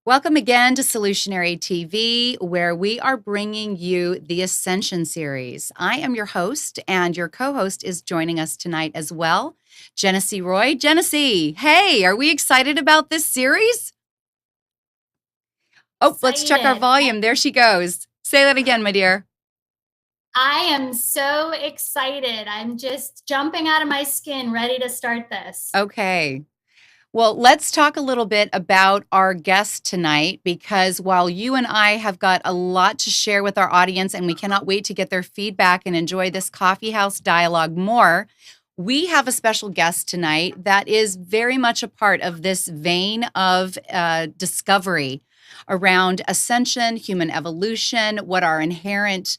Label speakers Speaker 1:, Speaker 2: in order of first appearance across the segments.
Speaker 1: Welcome again to Solutionary TV, where we are bringing you the Ascension series. I am your host, and your co-host is joining us tonight as well, Genesee Roy. Genesee, hey, are we excited about this series? Oh, let's check our volume. There she goes. Say that again, my dear.
Speaker 2: I am so excited. I'm just jumping out of my skin, ready to start this.
Speaker 1: Okay. Well, let's talk a little bit about our guest tonight, because while you and I have got a lot to share with our audience and we cannot wait to get their feedback and enjoy this coffeehouse dialogue more, we have a special guest tonight that is very much a part of this vein of discovery around ascension, human evolution, what our inherent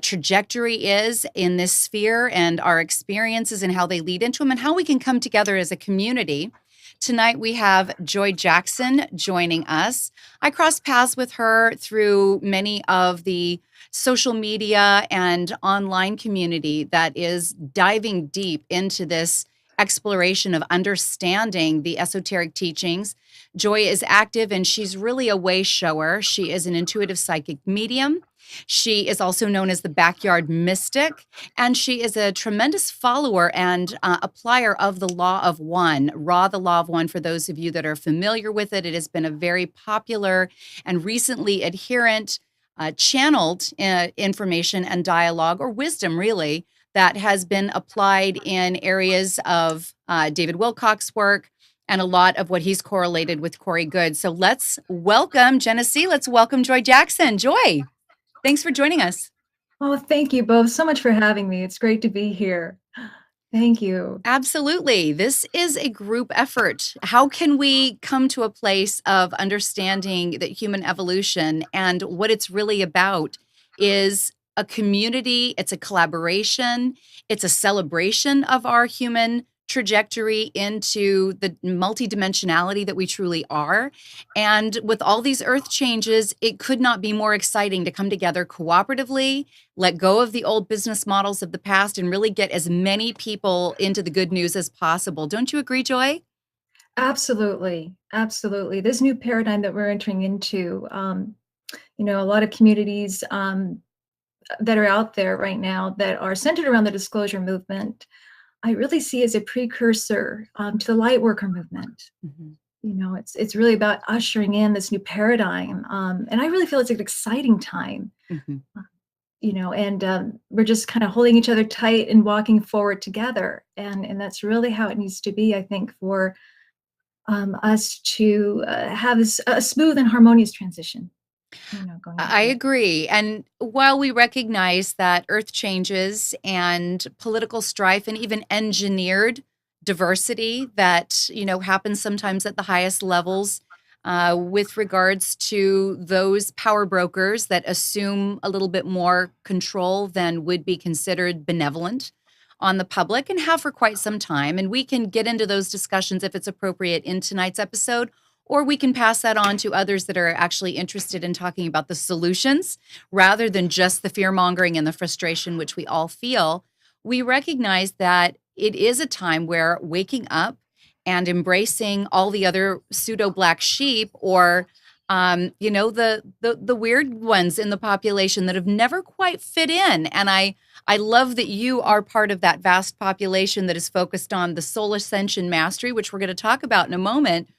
Speaker 1: trajectory is in this sphere, and our experiences and how they lead into them, and how we can come together as a community. Tonight, we have Joy Jackson joining us. I crossed paths with her through many of the social media and online community that is diving deep into this exploration of understanding the esoteric teachings. Joy is active, and she's really a way shower. She is an intuitive psychic medium. She is also known as the backyard mystic, and she is a tremendous follower and applier of the Law of One. The Law of One, for those of you that are familiar with it, it has been a very popular and recently adherent, channeled information and dialogue, or wisdom really, that has been applied in areas of David Wilcock's work and a lot of what he's correlated with Corey Good. So let's welcome Genesee. Let's welcome Joy Jackson. Joy, thanks for joining us.
Speaker 3: Oh, thank you both so much for having me. It's great to be here. Thank you.
Speaker 1: Absolutely. This is a group effort. How can we come to a place of understanding that human evolution and what it's really about is a community, it's a collaboration, it's a celebration of our human trajectory into the multidimensionality that we truly are. And with all these earth changes, it could not be more exciting to come together cooperatively, let go of the old business models of the past, and really get as many people into the good news as possible. Don't you agree, Joy?
Speaker 3: Absolutely. Absolutely. This new paradigm that we're entering into, a lot of communities that are out there right now that are centered around the disclosure movement, I really see as a precursor to the light worker movement. Mm-hmm. It's really about ushering in this new paradigm. And I really feel it's an exciting time. Mm-hmm. We're just kind of holding each other tight and walking forward together. And that's really how it needs to be, I think, for us to have a smooth and harmonious transition.
Speaker 1: I agree. And while we recognize that earth changes and political strife and even engineered diversity that, happens sometimes at the highest levels, with regards to those power brokers that assume a little bit more control than would be considered benevolent on the public, and have for quite some time. And we can get into those discussions if it's appropriate in tonight's episode, or we can pass that on to others that are actually interested in talking about the solutions rather than just the fear-mongering and the frustration which we all feel. We recognize that it is a time where waking up and embracing all the other pseudo black sheep, or the weird ones in the population that have never quite fit in. And I love that you are part of that vast population that is focused on the soul ascension mastery, which we're going to talk about in a moment.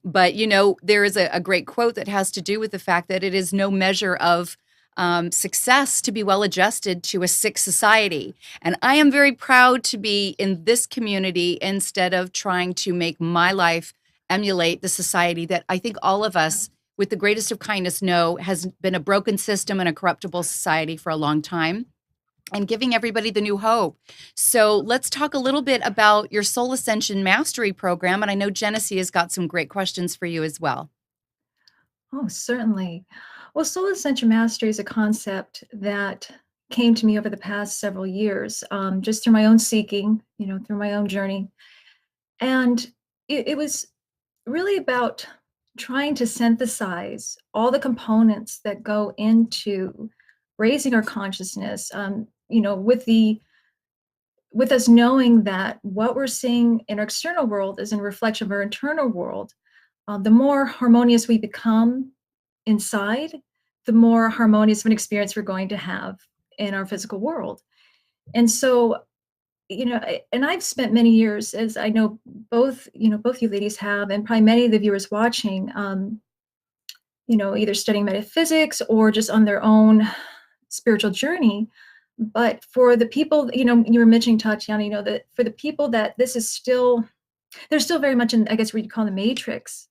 Speaker 1: But, there is a great quote that has to do with the fact that it is no measure of success to be well adjusted to a sick society. And I am very proud to be in this community instead of trying to make my life emulate the society that I think all of us with the greatest of kindness, know has been a broken system and a corruptible society for a long time, and giving everybody the new hope. So let's talk a little bit about your Soul Ascension Mastery Program. And I know Genesee has got some great questions for you as well.
Speaker 3: Oh, certainly. Well, soul ascension mastery is a concept that came to me over the past several years, just through my own seeking, through my own journey. And it was really about trying to synthesize all the components that go into raising our consciousness, with us knowing that what we're seeing in our external world is a reflection of our internal world. The more harmonious we become inside, the more harmonious of an experience we're going to have in our physical world. And so, and I've spent many years, as I know both you ladies have, and probably many of the viewers watching, either studying metaphysics or just on their own spiritual journey. But for the people, you were mentioning, Tatiana, that for the people that this is still, they're still very much in, I guess, what you call the matrix,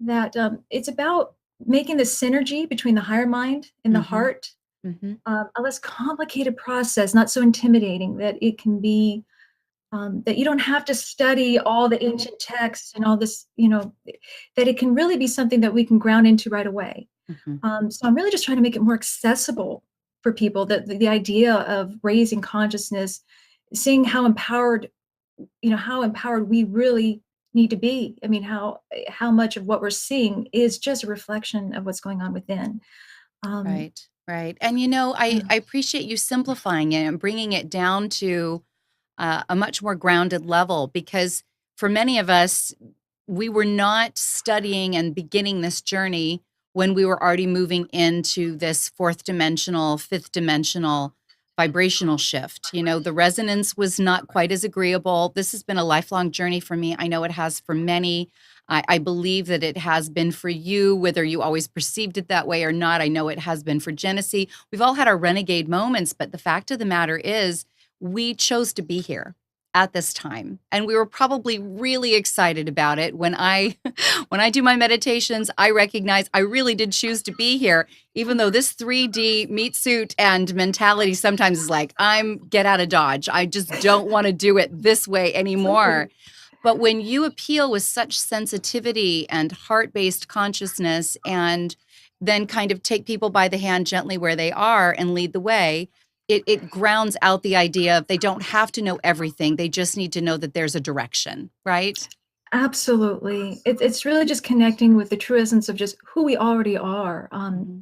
Speaker 3: that it's about making the synergy between the higher mind and the
Speaker 1: Mm-hmm.
Speaker 3: heart
Speaker 1: Mm-hmm.
Speaker 3: a less complicated process, not so intimidating, that it can be, that you don't have to study all the ancient texts and all this, that it can really be something that we can ground into right away.
Speaker 1: Mm-hmm.
Speaker 3: So I'm really just trying to make it more accessible for people, that the idea of raising consciousness, seeing how empowered we really need to be. I mean, how much of what we're seeing is just a reflection of what's going on within. Um,
Speaker 1: Right, right. And you know,
Speaker 3: yeah,
Speaker 1: I appreciate you simplifying it and bringing it down to a much more grounded level, because for many of us, we were not studying and beginning this journey when we were already moving into this fourth dimensional, fifth dimensional vibrational shift. You know, the resonance was not quite as agreeable. This has been a lifelong journey for me. I know it has for many. I believe that it has been for you, whether you always perceived it that way or not. I know it has been for Genesee. We've all had our renegade moments, but the fact of the matter is, we chose to be here at this time, and we were probably really excited about it. When I when I do my meditations, I recognize I really did choose to be here, even though this 3D meat suit and mentality sometimes is like, I'm get out of Dodge, I just don't want to do it this way anymore.
Speaker 3: absolutely.
Speaker 1: But when you appeal with such sensitivity and heart-based consciousness, and then kind of take people by the hand gently where they are and lead the way, it grounds out the idea of they don't have to know everything. They just need to know that there's a direction, right?
Speaker 3: Absolutely. It's really just connecting with the true essence of just who we already are.
Speaker 1: Mm-hmm.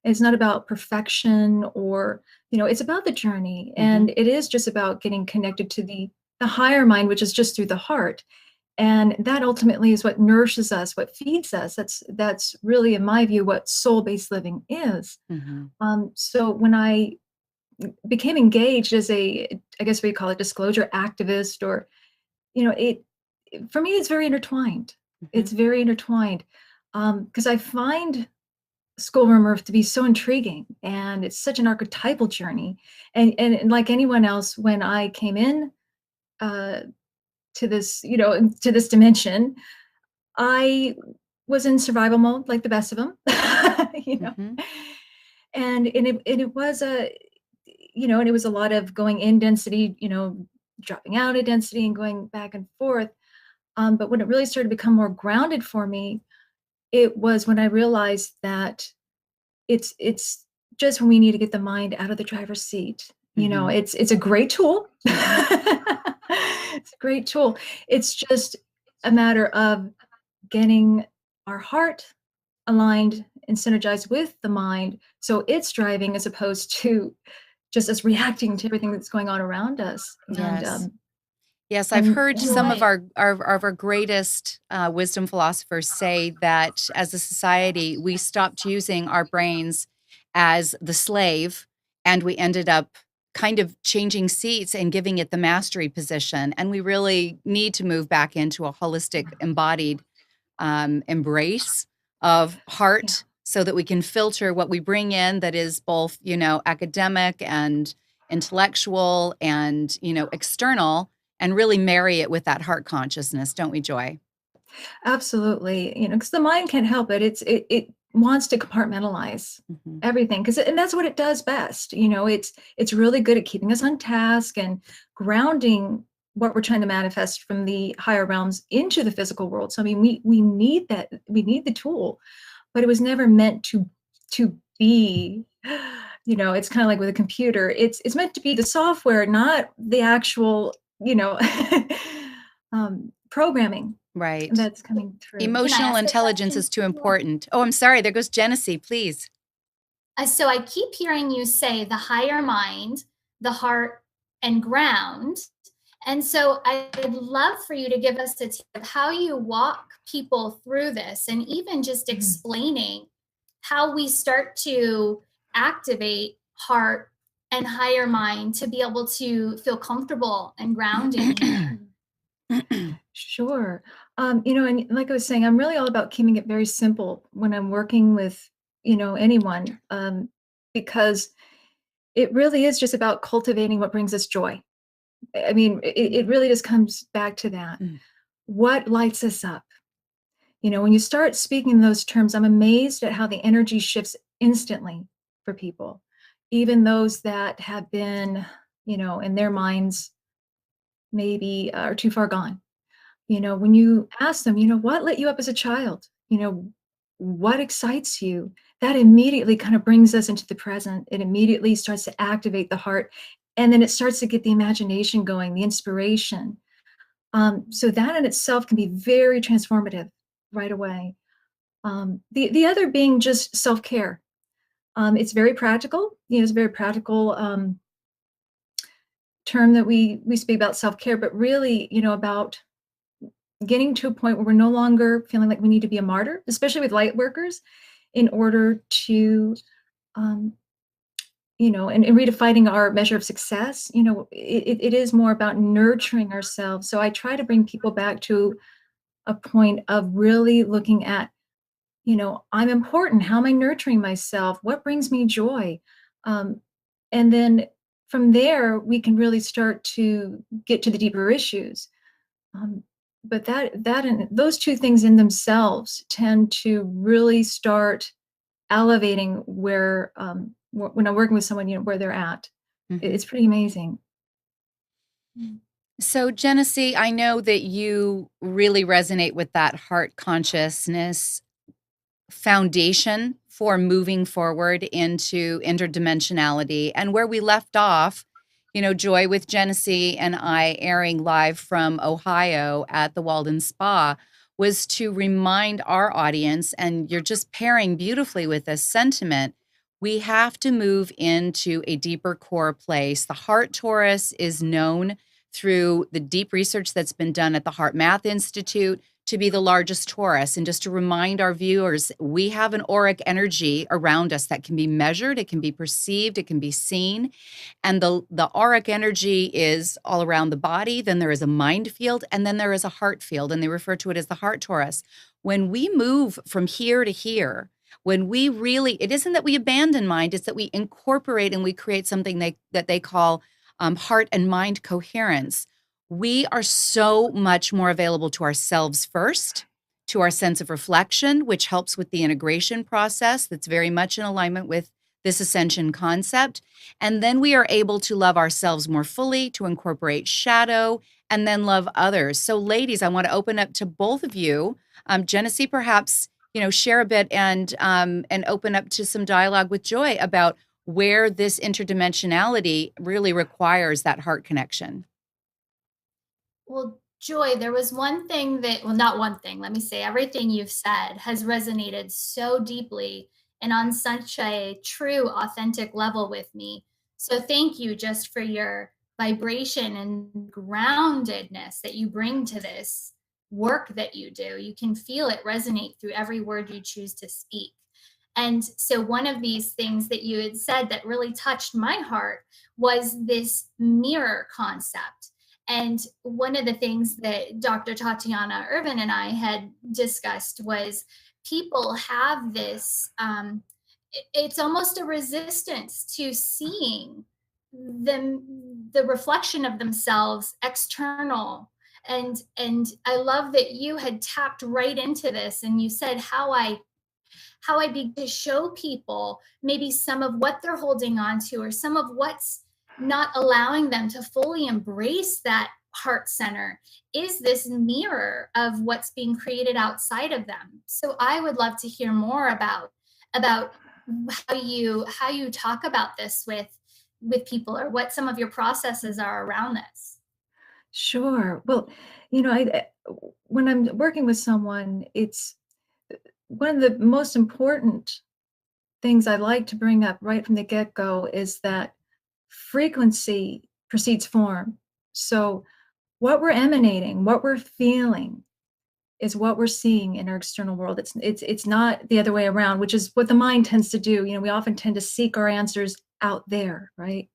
Speaker 3: It's not about perfection, or, it's about the journey.
Speaker 1: Mm-hmm.
Speaker 3: And it is just about getting connected to the higher mind, which is just through the heart. And that ultimately is what nourishes us, what feeds us. That's really, in my view, what soul-based living is.
Speaker 1: Mm-hmm.
Speaker 3: So when I became engaged as I guess we call it disclosure activist, or, it for me, it's very intertwined.
Speaker 1: Mm-hmm.
Speaker 3: It's very intertwined, because I find Schoolroom Earth to be so intriguing, and it's such an archetypal journey. And like anyone else, when I came in uh, to this dimension, I was in survival mode, like the best of them, you know.
Speaker 1: Mm-hmm.
Speaker 3: And it was and it was a lot of going in density, dropping out of density and going back and forth. But when it really started to become more grounded for me, it was when I realized that it's just when we need to get the mind out of the driver's seat.
Speaker 1: Mm-hmm.
Speaker 3: It's a great tool.
Speaker 1: Mm-hmm.
Speaker 3: It's a great tool. It's just a matter of getting our heart aligned and synergized with the mind, so it's driving as opposed to just us reacting to everything that's going on around us. And
Speaker 1: Yes. Yes, I've
Speaker 3: and
Speaker 1: heard some of
Speaker 2: Right.
Speaker 1: our greatest wisdom philosophers say that as a society, we stopped using our brains as the slave, and we ended up kind of changing seats and giving it the mastery position. And we really need to move back into a holistic, embodied embrace of
Speaker 3: yeah,
Speaker 1: heart, so that we can filter what we bring in that is both, academic and intellectual and, external, and really marry it with that heart consciousness, don't we, Joy?
Speaker 3: absolutely. Because the mind can't help it. wants to compartmentalize
Speaker 1: Mhm.
Speaker 3: everything, because and that's what it does best. It's really good at keeping us on task and grounding what we're trying to manifest from the higher realms into the physical world. So I mean, we need that. We need the tool, but it was never meant to be. It's kind of like with a computer. It's meant to be the software, not the actual, programming
Speaker 1: Right.
Speaker 3: that's coming through.
Speaker 2: Can I
Speaker 1: Emotional
Speaker 2: ask a
Speaker 1: intelligence
Speaker 2: question?
Speaker 1: is too important. Oh, I'm sorry. There goes Genesee, please.
Speaker 2: So I keep hearing you say the higher mind, the heart, and ground. And so I'd love for you to give us a tip of how you walk people through this and even just
Speaker 3: Mhm.
Speaker 2: explaining how we start to activate heart and higher mind to be able to feel comfortable and grounded in here.
Speaker 3: Sure. And like I was saying, I'm really all about keeping it very simple when I'm working with, anyone, because it really is just about cultivating what brings us joy. I mean, it really just comes back to that. What lights us up? When you start speaking in those terms, I'm amazed at how the energy shifts instantly for people, even those that have been, in their minds, maybe are too far gone. When you ask them, what lit you up as a child? What excites you? That immediately kind of brings us into the present. It immediately starts to activate the heart. And then it starts to get the imagination going, the inspiration. So that in itself can be very transformative right away. The other being just self care. It's very practical. It's a very practical term that we speak about self care, but really, about getting to a point where we're no longer feeling like we need to be a martyr, especially with light workers, in order to, um, and redefining our measure of success. It is more about nurturing ourselves. So I try to bring people back to a point of really looking at, I'm important. How am I nurturing myself? What brings me joy? Um, and then from there, we can really start to get to the deeper issues. Um, but that and those two things in themselves tend to really start elevating where when I'm working with someone, where they're at.
Speaker 1: Mhm.
Speaker 3: It's pretty amazing.
Speaker 1: So, Genesee, I know that you really resonate with that heart consciousness foundation for moving forward into interdimensionality. And where we left off, Joy with Genesee and I airing live from Ohio at the Walden Spa was to remind our audience, and you're just pairing beautifully with this sentiment. We have to move into a deeper core place. The Heart Torus is known through the deep research that's been done at the Heart Math Institute to be the largest torus. And just to remind our viewers, we have an auric energy around us that can be measured, it can be perceived, it can be seen. And the auric energy is all around the body. Then there is a mind field, and then there is a heart field, and they refer to it as the heart torus. When we move from here to here, when we really, it isn't that we abandon mind, it's that we incorporate and we create something that they call heart and mind coherence. We are so much more available to ourselves first, to our sense of reflection, which helps with the integration process that's very much in alignment with this ascension concept. And then we are able to love ourselves more fully, to incorporate shadow, and then love others. So, ladies, I want to open up to both of you. Genesee, perhaps share a bit and open up to some dialogue with Joy about where this interdimensionality really requires that heart connection.
Speaker 2: Well, Joy, there was one thing that, well, not one thing, let me say, everything you've said has resonated so deeply and on such a true, authentic level with me. So thank you just for your vibration and groundedness that you bring to this work that you do. You can feel it resonate through every word you choose to speak. And so, one of these things that you had said that really touched my heart was this mirror concept. And one of the things that Dr. Tatiana Irvin and I had discussed was people have this, it's almost a resistance to seeing the reflection of themselves external. And I love that you had tapped right into this and you said how I how I begin to show people maybe some of what they're holding on to, or some of what's not allowing them to fully embrace that heart center, is this mirror of what's being created outside of them. So I would love to hear more about how you talk about this with people, or what some of your processes are around this.
Speaker 3: Sure. Well, when I'm working with someone, it's one of the most important things I like to bring up right from the get-go is that frequency precedes form. So what we're emanating, what we're feeling is what we're seeing in our external world. It's not the other way around, which is what the mind tends to do. We often tend to seek our answers out there, right?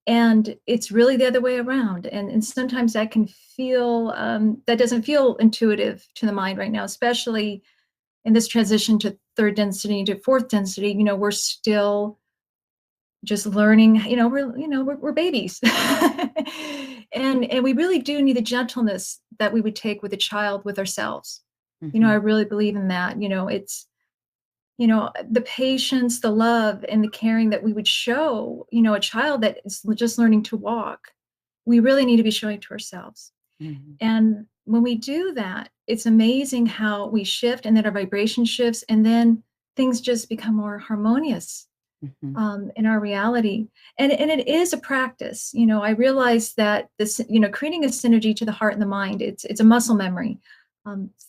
Speaker 3: And it's really the other way around. And sometimes that can feel, that doesn't feel intuitive to the mind right now, especially in this transition to third density to fourth density. We're still just learning, we're babies. And we really do need the gentleness that we would take with a child, with ourselves. I
Speaker 1: Mhm.
Speaker 3: really believe in that. It's the patience, the love, and the caring that we would show, a child that is just learning to walk. We really need to be showing to ourselves.
Speaker 1: Mhm.
Speaker 3: And when we do that, it's amazing how we shift, and then our vibration shifts, and then things just become more harmonious
Speaker 1: Mhm.
Speaker 3: in our reality. And it is a practice. I realize that this, creating a synergy to the heart and the mind, it's a muscle memory.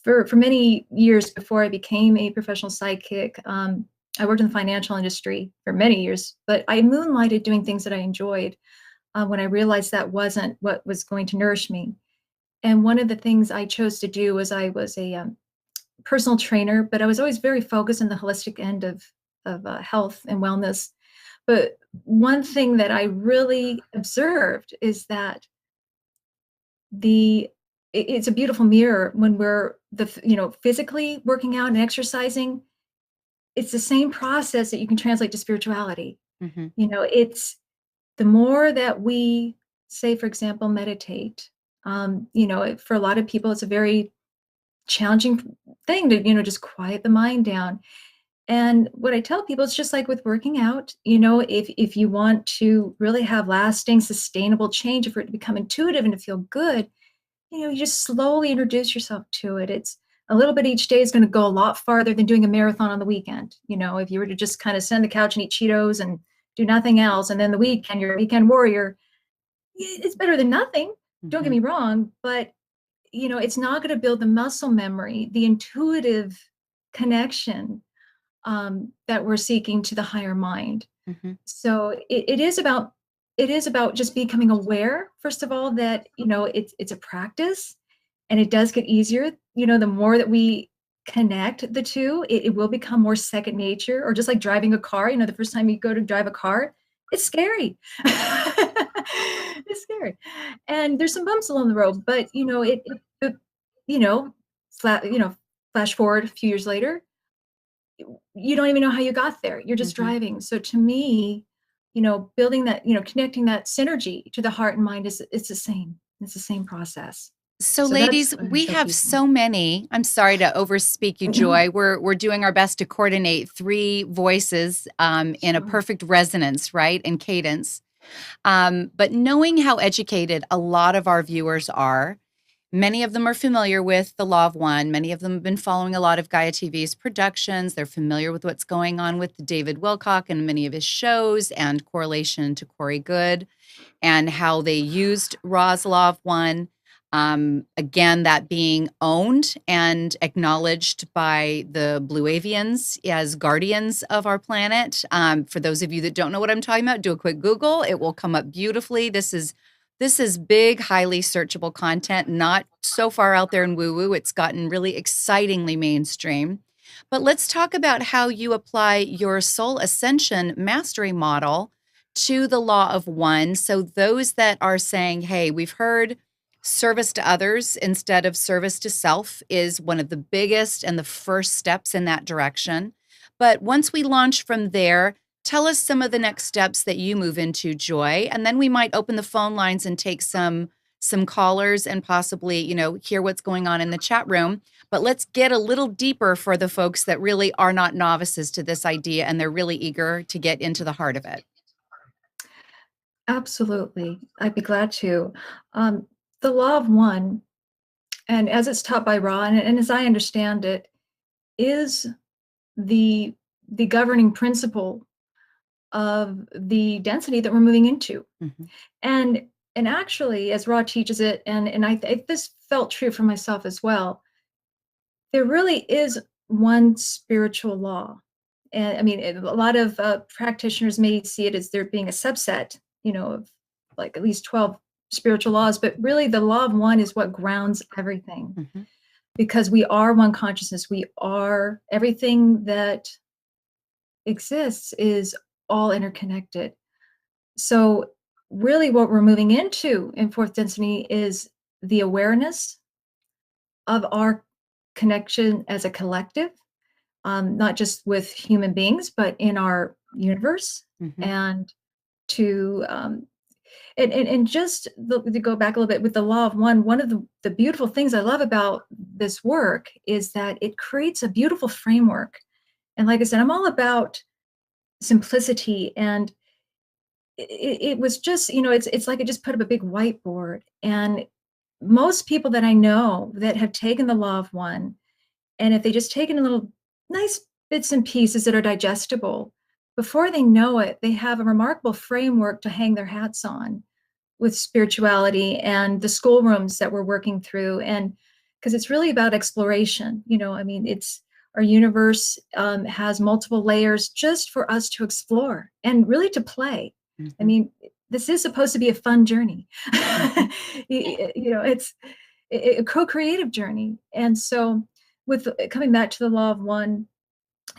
Speaker 3: For many years before I became a professional sidekick, I worked in the financial industry for many years, but I moonlighted doing things that I enjoyed when I realized that wasn't what was going to nourish me. And one of the things I chose to do was I was a personal trainer, but I was always very focused on the holistic end of health and wellness. But one thing that I really observed is that the it's a beautiful mirror when we're physically working out and exercising. It's the same process that you can translate to spirituality.
Speaker 1: Mhm.
Speaker 3: It's the more that we, say, for example, meditate. For a lot of people, it's a very challenging thing to just quiet the mind down. And what I tell people, it's just like with working out. If you want to really have lasting, sustainable change, for it to become intuitive and to feel good, you just slowly introduce yourself to it. It's a little bit each day is going to go a lot farther than doing a marathon on the weekend. If you were to just kind of sit on the couch and eat Cheetos and do nothing else, and then the weekend, you're a weekend warrior, it's better than nothing. Don't get
Speaker 1: Mhm.
Speaker 3: me wrong, but it's not going to build the muscle memory, the intuitive connection that we're seeking to the higher mind.
Speaker 1: Mhm.
Speaker 3: So it is about just becoming aware, first of all, that it's a practice, and it does get easier. The more that we connect the two, it will become more second nature. Or just like driving a car, the first time you go to drive a car, it's scary. It's scary, and there's some bumps along the road, but you know flat flash forward a few years later, you don't even know how you got there. You're just
Speaker 1: Mhm.
Speaker 3: driving. So to me, building that, connecting that synergy to the heart and mind it's the same. It's the same process.
Speaker 1: So,
Speaker 3: So that's
Speaker 1: ladies,
Speaker 3: what I
Speaker 1: we
Speaker 3: show
Speaker 1: have
Speaker 3: people.
Speaker 1: so many. I'm sorry to overspeak you,
Speaker 3: No,
Speaker 1: Joy. We're doing our best to coordinate three voices in a
Speaker 3: sure.
Speaker 1: perfect resonance, right, and cadence. But knowing how educated a lot of our viewers are, many of them are familiar with the Law of One. Many of them have been following a lot of Gaia TV's productions. They're familiar with what's going on with David Wilcock and many of his shows and correlation to Corey Good and how they used Ra's Law of One. Again, that being owned and acknowledged by the Blue Avians as guardians of our planet. For those of you that don't know what I'm talking about, do a quick Google. It will come up beautifully. This is big, highly searchable content, not so far out there in woo-woo. It's gotten really excitingly mainstream. But let's talk about how you apply your soul ascension mastery model to the law of one. So those that are saying, hey, we've heard service to others instead of service to self is one of the biggest and the first steps in that direction. But once we launch from there, tell us some of the next steps that you move into, Joy, and then we might open the phone lines and take some some callers and possibly, hear what's going on in the chat room. But let's get a little deeper for the folks that really are not novices to this idea and they're really eager to get into the heart of it.
Speaker 3: Absolutely. I'd be glad to. Um, the law of one, and as it's taught by Ra, and as I understand it, is the the governing principle of the density that we're moving into.
Speaker 1: Mm-hmm.
Speaker 3: And actually, as Ra teaches it, and this felt true for myself as well, there really is one spiritual law. And I mean, a lot of practitioners may see it as there being a subset, of like at least 12 spiritual laws, but really the law of one is what grounds everything,
Speaker 1: Mm-hmm.
Speaker 3: because we are one consciousness. We are everything that exists is all interconnected. So, really, what we're moving into in fourth density is the awareness of our connection as a collective, not just with human beings, but in our universe.
Speaker 1: Mm-hmm.
Speaker 3: And to and just to go back a little bit with the law of one of the beautiful things I love about this work is that it creates a beautiful framework. And like I said, I'm all about simplicity, and it was just, it's like I just put up a big whiteboard, and most people that I know that have taken the law of one, and if they just take it in little nice bits and pieces that are digestible, before they know it, they have a remarkable framework to hang their hats on with spirituality and the schoolrooms that we're working through. And because it's really about exploration, I mean, it's our universe has multiple layers just for us to explore and really to play. I
Speaker 1: Mm-hmm.
Speaker 3: mean, this is supposed to be a fun journey.
Speaker 1: Mm-hmm.
Speaker 3: It's a co-creative journey. And so with coming back to the law of one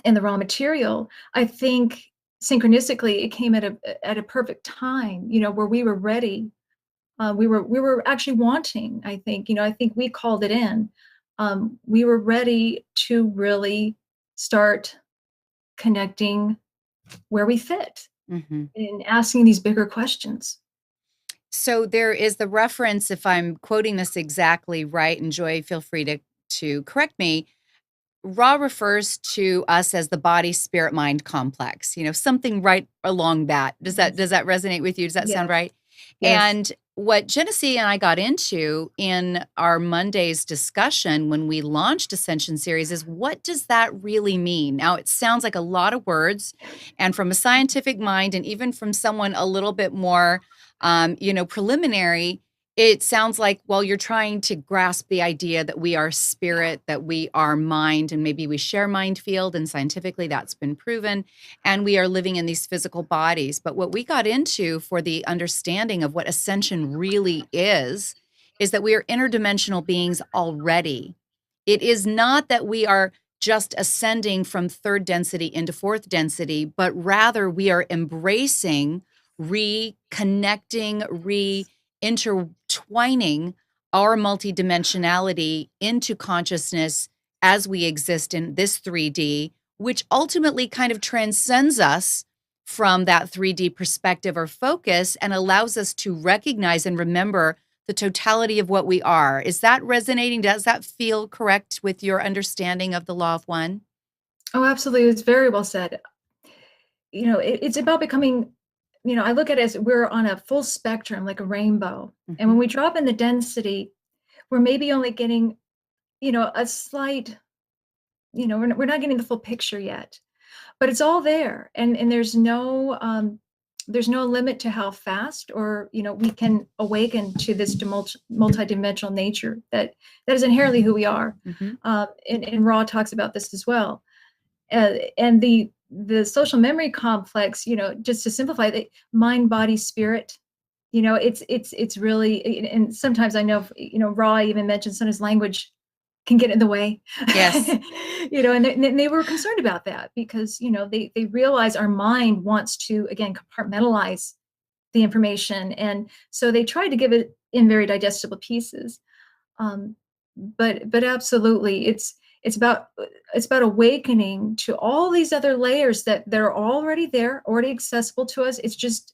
Speaker 3: and the raw material, I think synchronistically it came at a perfect time, where we were ready. We were actually wanting, I think, I think we called it in. We were ready to really start connecting where we fit
Speaker 1: Mm-hmm.
Speaker 3: and asking these bigger questions.
Speaker 1: So there is the reference, if I'm quoting this exactly right, and Joy, feel free to correct me. Ra refers to us as the body spirit mind complex, something right along that. Does that
Speaker 3: Yes.
Speaker 1: does that resonate with you? Does that sound
Speaker 3: Yes.
Speaker 1: right?
Speaker 3: Yes.
Speaker 1: And what Genesee and I got into in our Monday's discussion when we launched Ascension series is, what does that really mean? Now, it sounds like a lot of words, and from a scientific mind and even from someone a little bit more preliminary, it sounds like, well, you're trying to grasp the idea that we are spirit, that we are mind, and maybe we share mind field, and scientifically that's been proven, and we are living in these physical bodies. But what we got into for the understanding of what ascension really is that we are interdimensional beings already. It is not that we are just ascending from third density into fourth density, but rather we are embracing, reconnecting, intertwining our multidimensionality into consciousness as we exist in this 3D, which ultimately kind of transcends us from that 3D perspective or focus and allows us to recognize and remember the totality of what we are. Is that resonating? Does that feel correct with your understanding of the law of one?
Speaker 3: Oh, absolutely. It's very well said. It's about becoming, I look at it as we're on a full spectrum, like a rainbow. And
Speaker 1: Mm-hmm.
Speaker 3: when we drop in the density, we're maybe only getting, a slight, we're not getting the full picture yet, but it's all there. And there's no limit to how fast or, we can awaken to this multidimensional nature that is inherently who we are.
Speaker 1: Mm-hmm.
Speaker 3: And Ra talks about this as well. And the social memory complex, just to simplify it, mind, body, spirit, it's really, and sometimes I know, Ra even mentioned sometimes language can get in the way.
Speaker 1: Yes.
Speaker 3: And they were concerned about that because, they realize our mind wants to, again, compartmentalize the information. And so they tried to give it in very digestible pieces. But absolutely, it's about awakening to all these other layers that they're already there, already accessible to us. It's just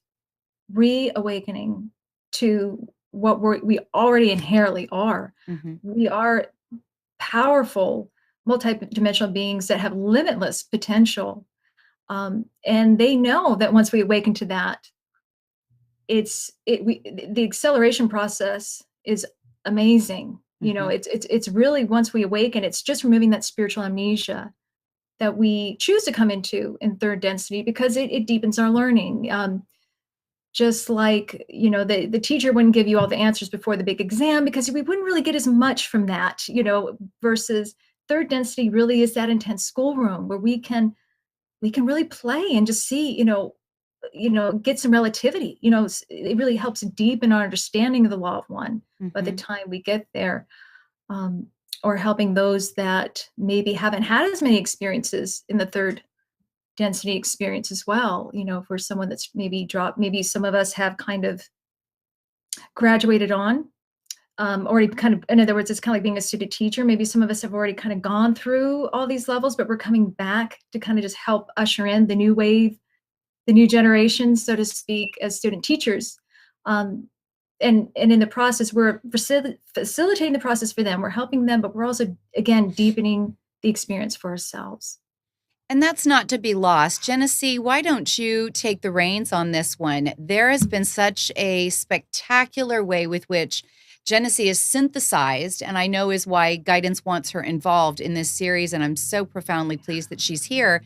Speaker 3: reawakening to what we already inherently are.
Speaker 1: Mhm.
Speaker 3: We are powerful, multidimensional beings that have limitless potential. And they know that once we awaken to that, the acceleration process is amazing. You know,
Speaker 1: Mhm.
Speaker 3: it's really, once we awaken, it's just removing that spiritual amnesia that we choose to come into in third density, because it deepens our learning. Just like, the teacher wouldn't give you all the answers before the big exam, because we wouldn't really get as much from that, versus third density really is that intense schoolroom where we can really play and just see, get some relativity. It really helps deepen our understanding of the law of one by the
Speaker 1: Mhm.
Speaker 3: time we get there. um, or helping those that maybe haven't had as many experiences in the third density experience as well. For someone that's maybe dropped, maybe some of us have kind of graduated on, already, kind of, in other words, it's kind of like being a student teacher. Maybe some of us have already kind of gone through all these levels, but we're coming back to kind of just help usher in the new wave, the new generation, so to speak, as student teachers. Um, and in the process, we're facilitating the process for them. We're helping them, but we're also, again, deepening the experience for ourselves.
Speaker 1: And that's not to be lost. Genesee, why don't you take the reins on this one? There has been such a spectacular way with which Genesee is synthesized, and I know is why Guidance wants her involved in this series. And I'm so profoundly pleased that she's here.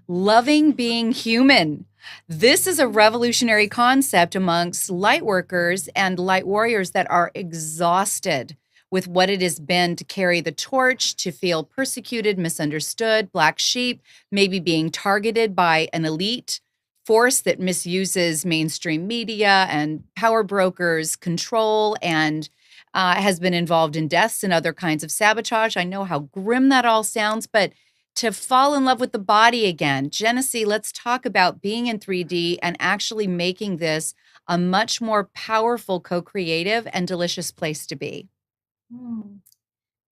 Speaker 1: Loving being human. This is a revolutionary concept amongst light workers and light warriors that are exhausted with what it has been to carry the torch, to feel persecuted, misunderstood, black sheep, maybe being targeted by an elite force that misuses mainstream media and power brokers' control, and has been involved in deaths and other kinds of sabotage. I know how grim that all sounds, but to fall in love with the body again. Genesee, let's talk about being in 3D and actually making this a much more powerful, co creative, and delicious place to be.
Speaker 2: Hmm.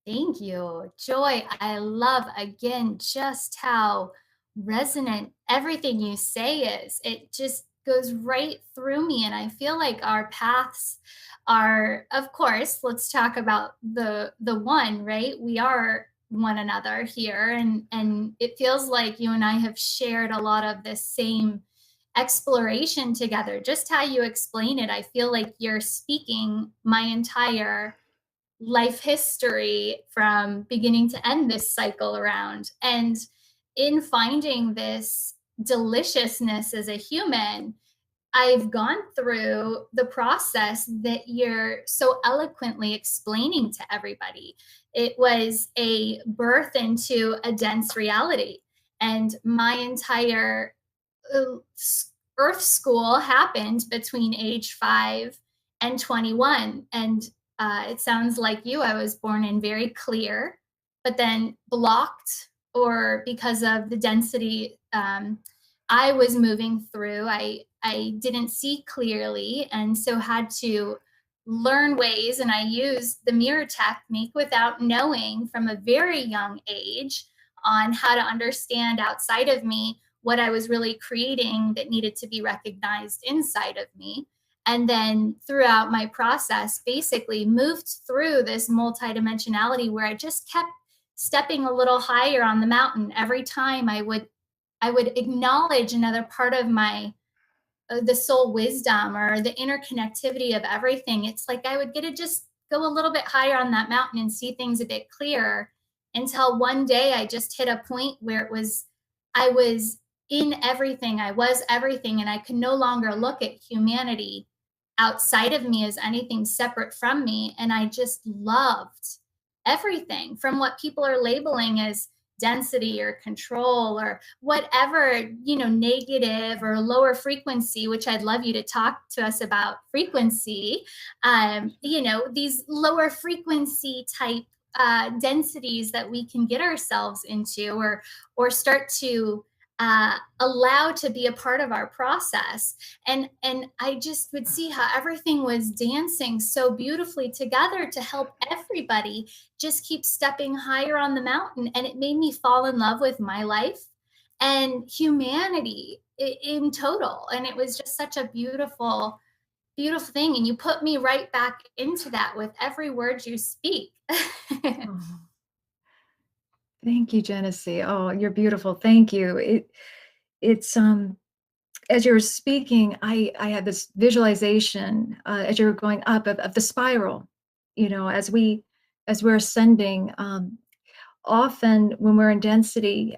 Speaker 2: Thank you. Joy, I love again just how resonant everything you say is. It just goes right through me. And I feel like our paths are, of course, let's talk about the one, right? We are one another here. And it feels like you and I have shared a lot of this same exploration together. Just how you explain it, I feel like you're speaking my entire life history from beginning to end this cycle around. And in finding this deliciousness as a human, I've gone through the process that you're so eloquently explaining to everybody. It was a birth into a dense reality. And my entire uh, Earth school happened between age 5 and 21. And it sounds like you, I was born in very clear, but then blocked, or because of the density I was moving through, I didn't see clearly. And so had to learn ways. And I used the mirror technique without knowing from a very young age on how to understand outside of me what I was really creating that needed to be recognized inside of me. And then throughout my process, basically moved through this multidimensionality where I just kept stepping a little higher on the mountain every time I would acknowledge another part of my the soul wisdom or the interconnectivity of everything. It's like I would get to just go a little bit higher on that mountain and see things a bit clearer, until one day I just hit a point where I was in everything. I was everything. And I could no longer look at humanity outside of me as anything separate from me. And I just loved everything from what people are labeling as density or control or whatever, negative or lower frequency, which I'd love you to talk to us about frequency. These lower frequency type densities that we can get ourselves into, or start to allow to be a part of our process. And I just would see how everything was dancing so beautifully together to help everybody just keep stepping higher on the mountain. And it made me fall in love with my life and humanity in total. And it was just such a beautiful beautiful thing. And you put me right back into that with every word you speak.
Speaker 3: Oh, thank you, Genesee. Oh, you're beautiful. Thank you. It's as you were speaking, I had this visualization as you were going up of the spiral. You know, as we're ascending. Often when we're in density,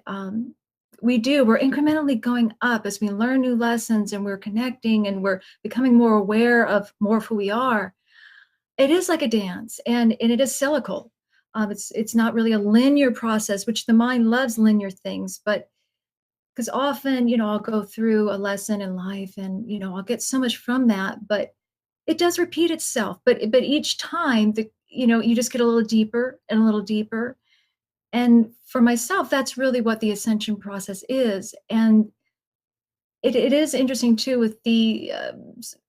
Speaker 3: we're incrementally going up as we learn new lessons and we're connecting and we're becoming more aware of more of who we are. It is like a dance, and it is cyclical. It's not really a linear process, which the mind loves linear things, but because often, I'll go through a lesson in life and, I'll get so much from that, but it does repeat itself. But each time you just get a little deeper and a little deeper. And for myself, that's really what the ascension process is. And it is interesting too with the,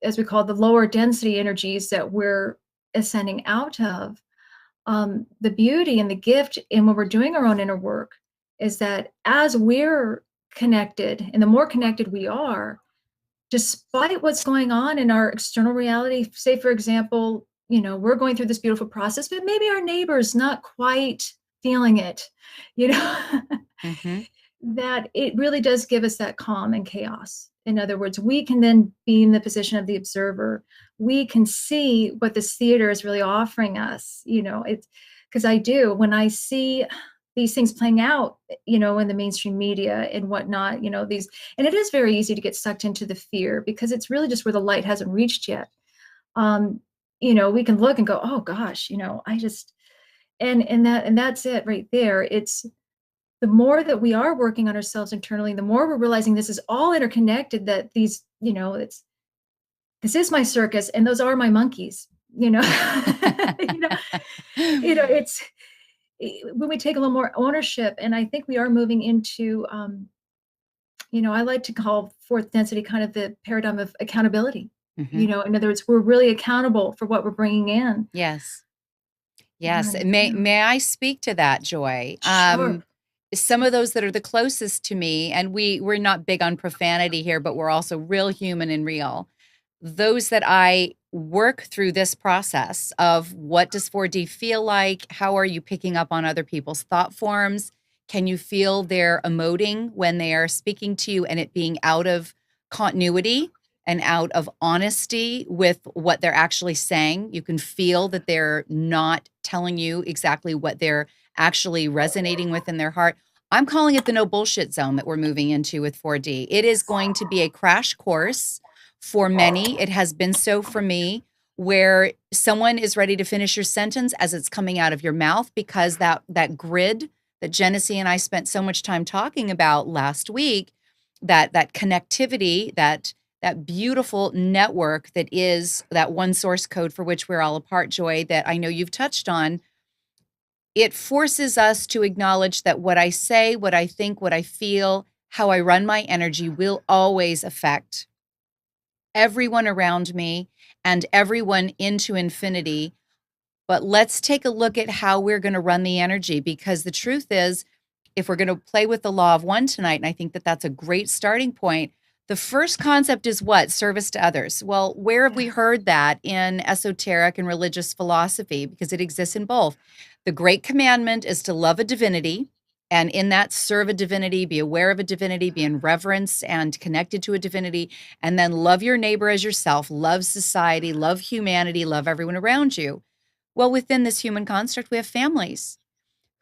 Speaker 3: as we call it, the lower density energies that we're ascending out of. The beauty and the gift in when we're doing our own inner work is that as we're connected and the more connected we are, despite what's going on in our external reality, say, for example, we're going through this beautiful process, but maybe our neighbor's not quite feeling it, you know,
Speaker 1: Mm-hmm.
Speaker 3: that it really does give us that calm and chaos. In other words, we can then be in the position of the observer. We can see what this theater is really offering us. It's because I do when I see these things playing out, in the mainstream media and whatnot, and it is very easy to get sucked into the fear because it's really just where the light hasn't reached yet. Um, we can look and go, oh gosh, I just, and that's it right there. It's the more that we are working on ourselves internally, the more we're realizing this is all interconnected, that these, this is my circus and those are my monkeys, you know, it's when we take a little more ownership, and I think we are moving into, I like to call fourth density kind of the paradigm of accountability.
Speaker 1: Mm-hmm.
Speaker 3: In other words, we're really accountable for what we're bringing in.
Speaker 1: Yes. Yes. May
Speaker 3: Yeah.
Speaker 1: may I speak to that, Joy?
Speaker 3: Sure.
Speaker 1: Some of those that are the closest to me, and we're not big on profanity here, but we're also real human and real. Those that I work through this process of what does 4D feel like? How are you picking up on other people's thought forms? Can you feel their emoting when they are speaking to you and it being out of continuity and out of honesty with what they're actually saying? You can feel that they're not telling you exactly what they're actually resonating with in their heart. I'm calling it the no bullshit zone that we're moving into with 4D. It is going to be a crash course for many. It has been so for me, where someone is ready to finish your sentence as it's coming out of your mouth, because that grid that Genesee and I spent so much time talking about last week, that connectivity, that beautiful network that is that one source code for which we're all a part, Joy, that I know you've touched on. It forces us to acknowledge that what I say, what I think, what I feel, how I run my energy will always affect everyone around me and everyone into infinity. But let's take a look at how we're going to run the energy, because the truth is, if we're going to play with the law of one tonight, and I think that that's a great starting point, the first concept is what? Service to others. Well, where have we
Speaker 3: Yes.
Speaker 1: heard that in esoteric and religious philosophy? Because it exists in both. The great commandment is to love a divinity, and in that, serve a divinity, be aware of a divinity, be in reverence and connected to a divinity, and then love your neighbor as yourself, love society, love humanity, love everyone around you. Well, within this human construct, we have families.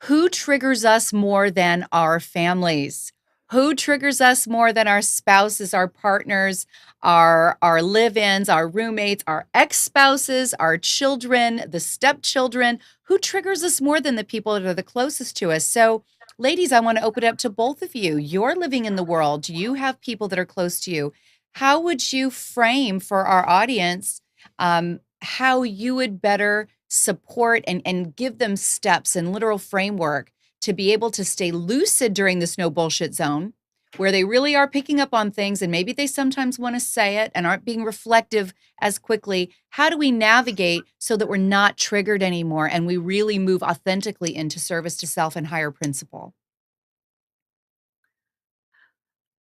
Speaker 1: Who triggers us more than our families? Who triggers us more than our spouses, our partners, our live-ins, our roommates, our ex-spouses, our children, the stepchildren? Who triggers us more than the people that are the closest to us? So, ladies, I want to open it up to both of you. You're living in the world. You have people that are close to you. How would you frame for our audience how you would better support and give them steps and literal framework to be able to stay lucid during this no bullshit zone, where they really are picking up on things and maybe they sometimes want to say it and aren't being reflective as quickly? How do we navigate so that we're not triggered anymore and we really move authentically into service to self and higher principle?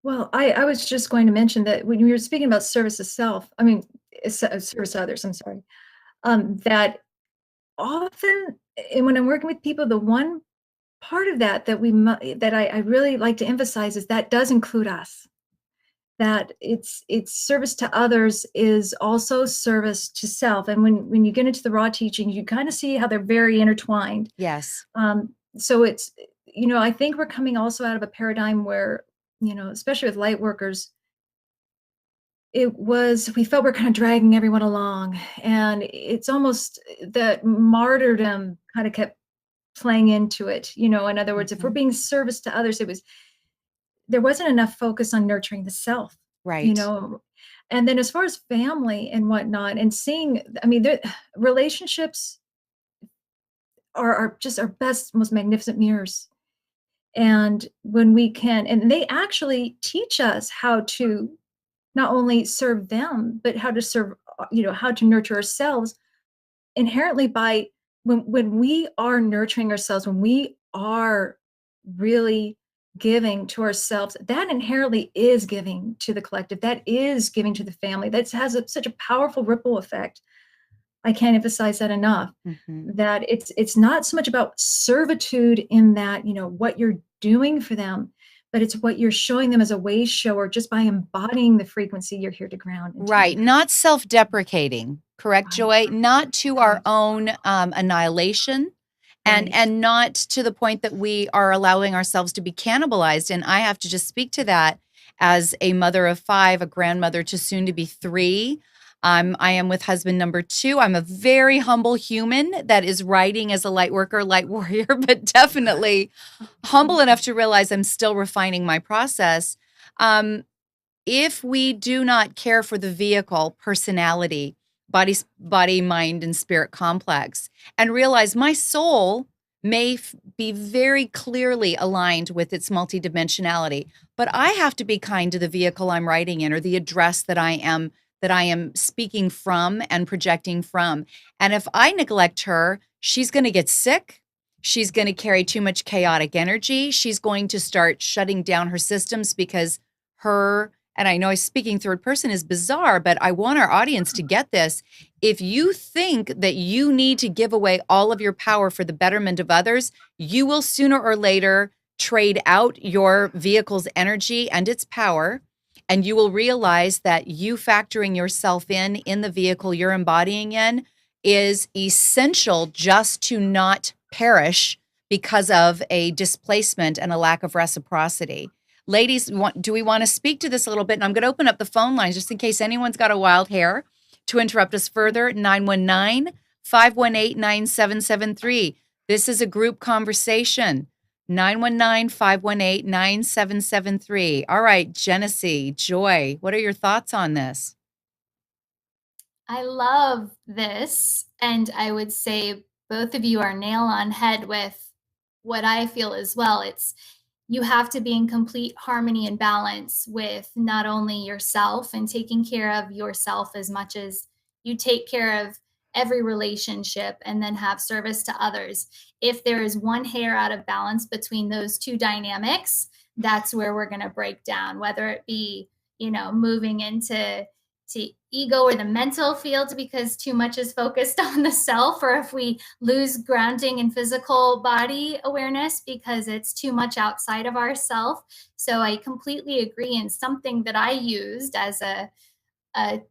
Speaker 3: Well, I was just going to mention that when you were speaking about service to self, I mean, service to others, I'm sorry, that often, and when I'm working with people, the one part of that that I really like to emphasize is that does include us. That it's service to others is also service to self. And when you get into the raw teaching, you kind of see how they're very intertwined.
Speaker 1: Yes.
Speaker 3: So it's, I think we're coming also out of a paradigm where, especially with light workers, we felt we're kind of dragging everyone along. And it's almost that martyrdom kind of kept playing into it. In other words, if we're
Speaker 1: Mhm.
Speaker 3: being service to others, there wasn't enough focus on nurturing the self, you
Speaker 1: Right.
Speaker 3: know. And then as far as family and whatnot, and seeing, I mean, relationships are just our best, most magnificent mirrors. And when we can, and they actually teach us how to not only serve them, but how to serve, how to nurture ourselves inherently by when we are nurturing ourselves, when we are really giving to ourselves, that inherently is giving to the collective, that is giving to the family, that has such a powerful ripple effect. I can't emphasize that enough,
Speaker 1: Mhm.
Speaker 3: that it's not so much about servitude in that, what you're doing for them, but it's what you're showing them as a way shower just by embodying the frequency you're here to ground and
Speaker 1: Right,
Speaker 3: teach.
Speaker 1: not self-deprecating, correct,
Speaker 3: Right,
Speaker 1: Joy? Not to our
Speaker 3: right,
Speaker 1: own, annihilation, and
Speaker 3: right.
Speaker 1: not to the point that we are allowing ourselves to be cannibalized, and I have to just speak to that as a mother of 5, a grandmother to soon to be 3. I am with husband number 2. I'm a very humble human that is writing as a light worker, light warrior, but definitely humble enough to realize I'm still refining my process. Um, if we do not care for the vehicle personality, body, mind, and spirit complex, and realize my soul may be very clearly aligned with its multidimensionality, but I have to be kind to the vehicle I'm riding in, or the address that I am speaking from and projecting from. And if I neglect her, she's going to get sick. She's going to carry too much chaotic energy. She's going to start shutting down her systems because her, and I know speaking third person is bizarre, but I want our audience to get this. If you think that you need to give away all of your power for the betterment of others, you will sooner or later trade out your vehicle's energy and its power. And you will realize that you factoring yourself in the vehicle you're embodying in is essential just to not perish because of a displacement and a lack of reciprocity. Ladies, do we want to speak to this a little bit? And I'm going to open up the phone lines just in case anyone's got a wild hair to interrupt us further. 919-518-9773. This is a group conversation. 919-518-9773. All right, Genesee, Joy, what are your thoughts on this?
Speaker 2: I love this. And I would say both of you are nail on head with what I feel as well. It's you have to be in complete harmony and balance with not only yourself and taking care of yourself as much as you take care of every relationship and then have service to others. If there is one hair out of balance between those two dynamics, that's where we're going to break down, whether it be, moving into to ego or the mental field because too much is focused on the self, or if we lose grounding in physical body awareness because it's too much outside of ourself. So I completely agree. And something that I used as a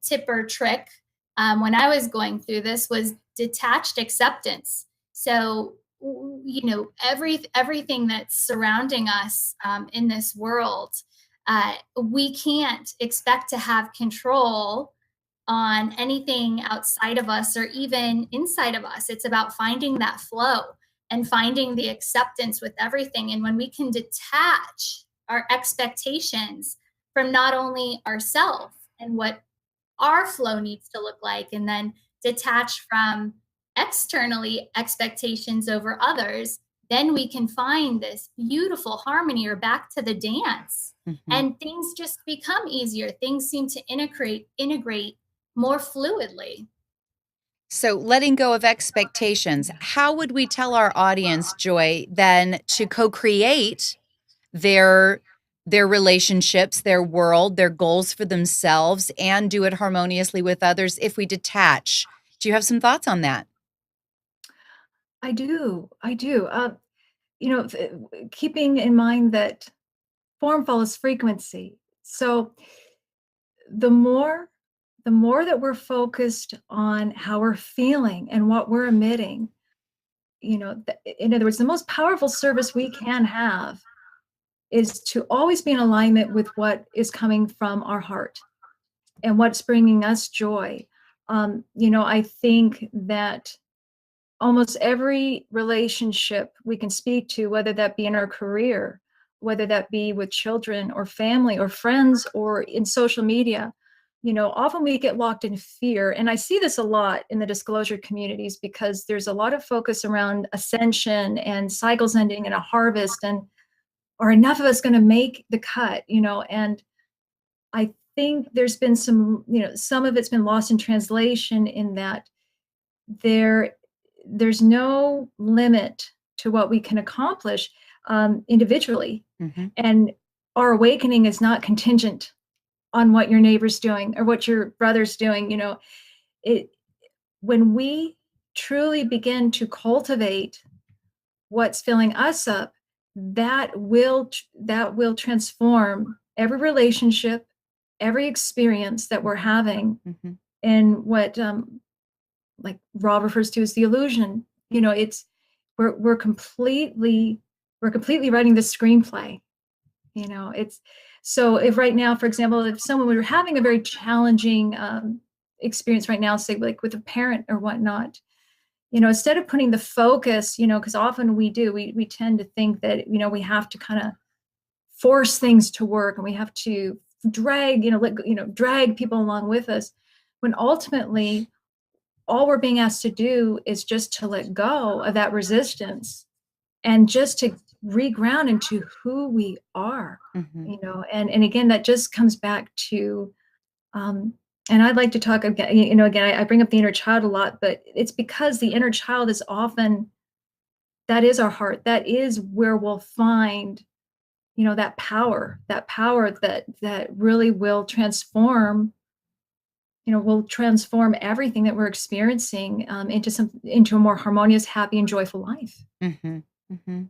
Speaker 2: tip or trick when I was going through this was detached acceptance. So everything that's surrounding us in this world, we can't expect to have control on anything outside of us or even inside of us. It's about finding that flow and finding the acceptance with everything. And when we can detach our expectations from not only ourselves and what our flow needs to look like, and then detach from externally expectations over others, then we can find this beautiful harmony or back to the dance.
Speaker 1: Mhm.
Speaker 2: And things just become easier. Things seem to integrate more fluidly.
Speaker 1: So, letting go of expectations, how would we tell our audience, Joy, then to co create their their relationships, their world, their goals for themselves, and do it harmoniously with others if we detach. Do you have some thoughts on that?
Speaker 3: I do. I do. Keeping in mind that form follows frequency. So the more the more that we're focused on how we're feeling and what we're emitting, in other words, the most powerful service we can have is to always be in alignment with what is coming from our heart and what's bringing us joy. I think that almost every relationship we can speak to, whether that be in our career, whether that be with children or family or friends or in social media, often we get locked in fear. And I see this a lot in the disclosure communities because there's a lot of focus around ascension and cycles ending and a harvest, and are enough of us going to make the cut, and I think there's been some of it's been lost in translation in that there there's no limit to what we can accomplish individually,
Speaker 1: Hmm.
Speaker 3: and our awakening is not contingent on what your neighbor's doing or what your brother's doing. It When we truly begin to cultivate what's filling us up, that will transform every relationship, every experience that we're having,
Speaker 1: Hmm.
Speaker 3: and what like Rob refers to as the illusion. It's we're completely we're completely writing the screenplay. It's so if right now, for example, if someone were having a very challenging experience right now, say like with a parent or whatnot, instead of putting the focus, because often we tend to think that we have to kind of force things to work, and we have to drag people along with us, when ultimately all we're being asked to do is just to let go of that resistance and just to reground into who we are.
Speaker 1: Hmm.
Speaker 3: And again, that just comes back to um and I'd like to talk again, again, I bring up the inner child a lot, but it's because the inner child is often, that is our heart, that is where we'll find that power that really will transform everything that we're experiencing into a more harmonious, happy, and joyful life.
Speaker 1: Hmm. Hmm.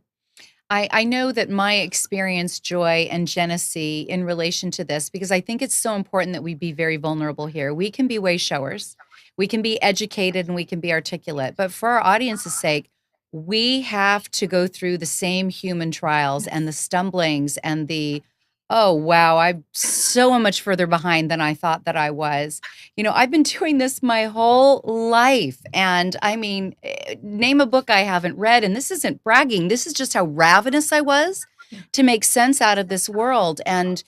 Speaker 1: I know that my experience, Joy and Genesee, in relation to this, because I think it's so important that we be very vulnerable here. We can be way showers, we can be educated, and we can be articulate. But for our audience's sake, we have to go through the same human trials and the
Speaker 3: Yes.
Speaker 1: stumblings and the, oh, wow, I'm so much further behind than I thought that I was. I've been doing this my whole life. And I mean, name a book I haven't read. And this isn't bragging. This is just how ravenous I was
Speaker 3: Yeah.
Speaker 1: to make sense out of this world and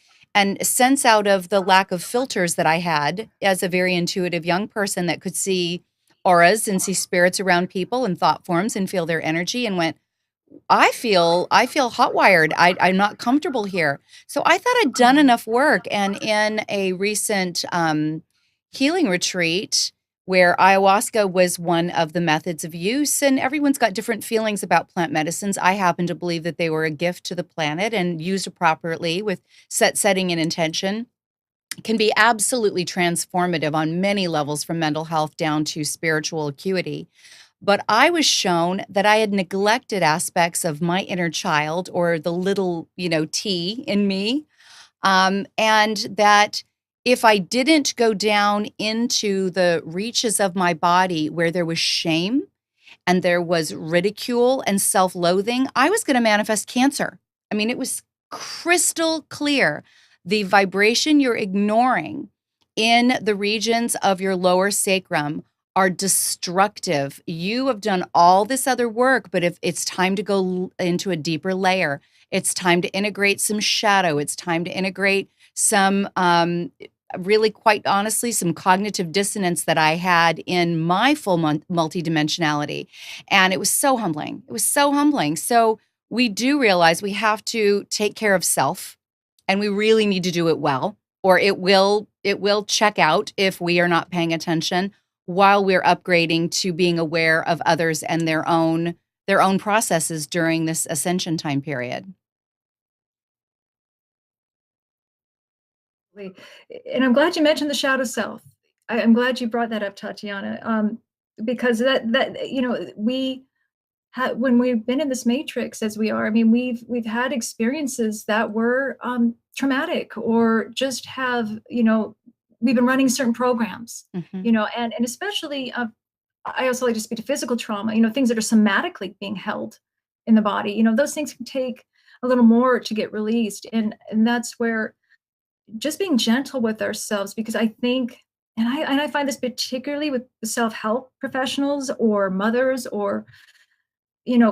Speaker 1: sense out of the lack of filters that I had as a very intuitive young person that could see auras and see spirits around people and thought forms and feel their energy, and went, I feel hot wired. I'm not comfortable here. So I thought I'd done
Speaker 3: Mhm.
Speaker 1: enough work. And in a recent healing retreat where ayahuasca was one of the methods of use, and everyone's got different feelings about plant medicines. I happen to believe that they were a gift to the planet and used appropriately with setting and intention can be absolutely transformative on many levels, from mental health down to spiritual acuity. But I was shown that I had neglected aspects of my inner child, or the little, T in me. And that if I didn't go down into the reaches of my body where there was shame and there was ridicule and self loathing, I was going to manifest cancer. I mean, it was crystal clear. The vibration you're ignoring in the regions of your lower sacrum are destructive. You have done all this other work, but if it's time to go into a deeper layer, it's time to integrate some shadow, it's time to integrate some really, quite honestly, some cognitive dissonance that I had in my full multidimensionality. And it was so humbling. It was so humbling. So we do realize we have to take care of self, and we really need to do it well, or it will check out if we are not paying attention while we're upgrading to being aware of others and their own processes during this ascension time period.
Speaker 3: And I'm glad you mentioned the shadow self. I'm glad you brought that up, Tatiana, because that when we've been in this matrix as we are, I mean, we've had experiences that were traumatic, or just have, we've been running certain programs,
Speaker 1: Hmm.
Speaker 3: and especially I also like to speak to physical trauma, things that are somatically being held in the body. Those things can take a little more to get released. And that's where just being gentle with ourselves, because I think, and I find this particularly with self-help professionals or mothers, or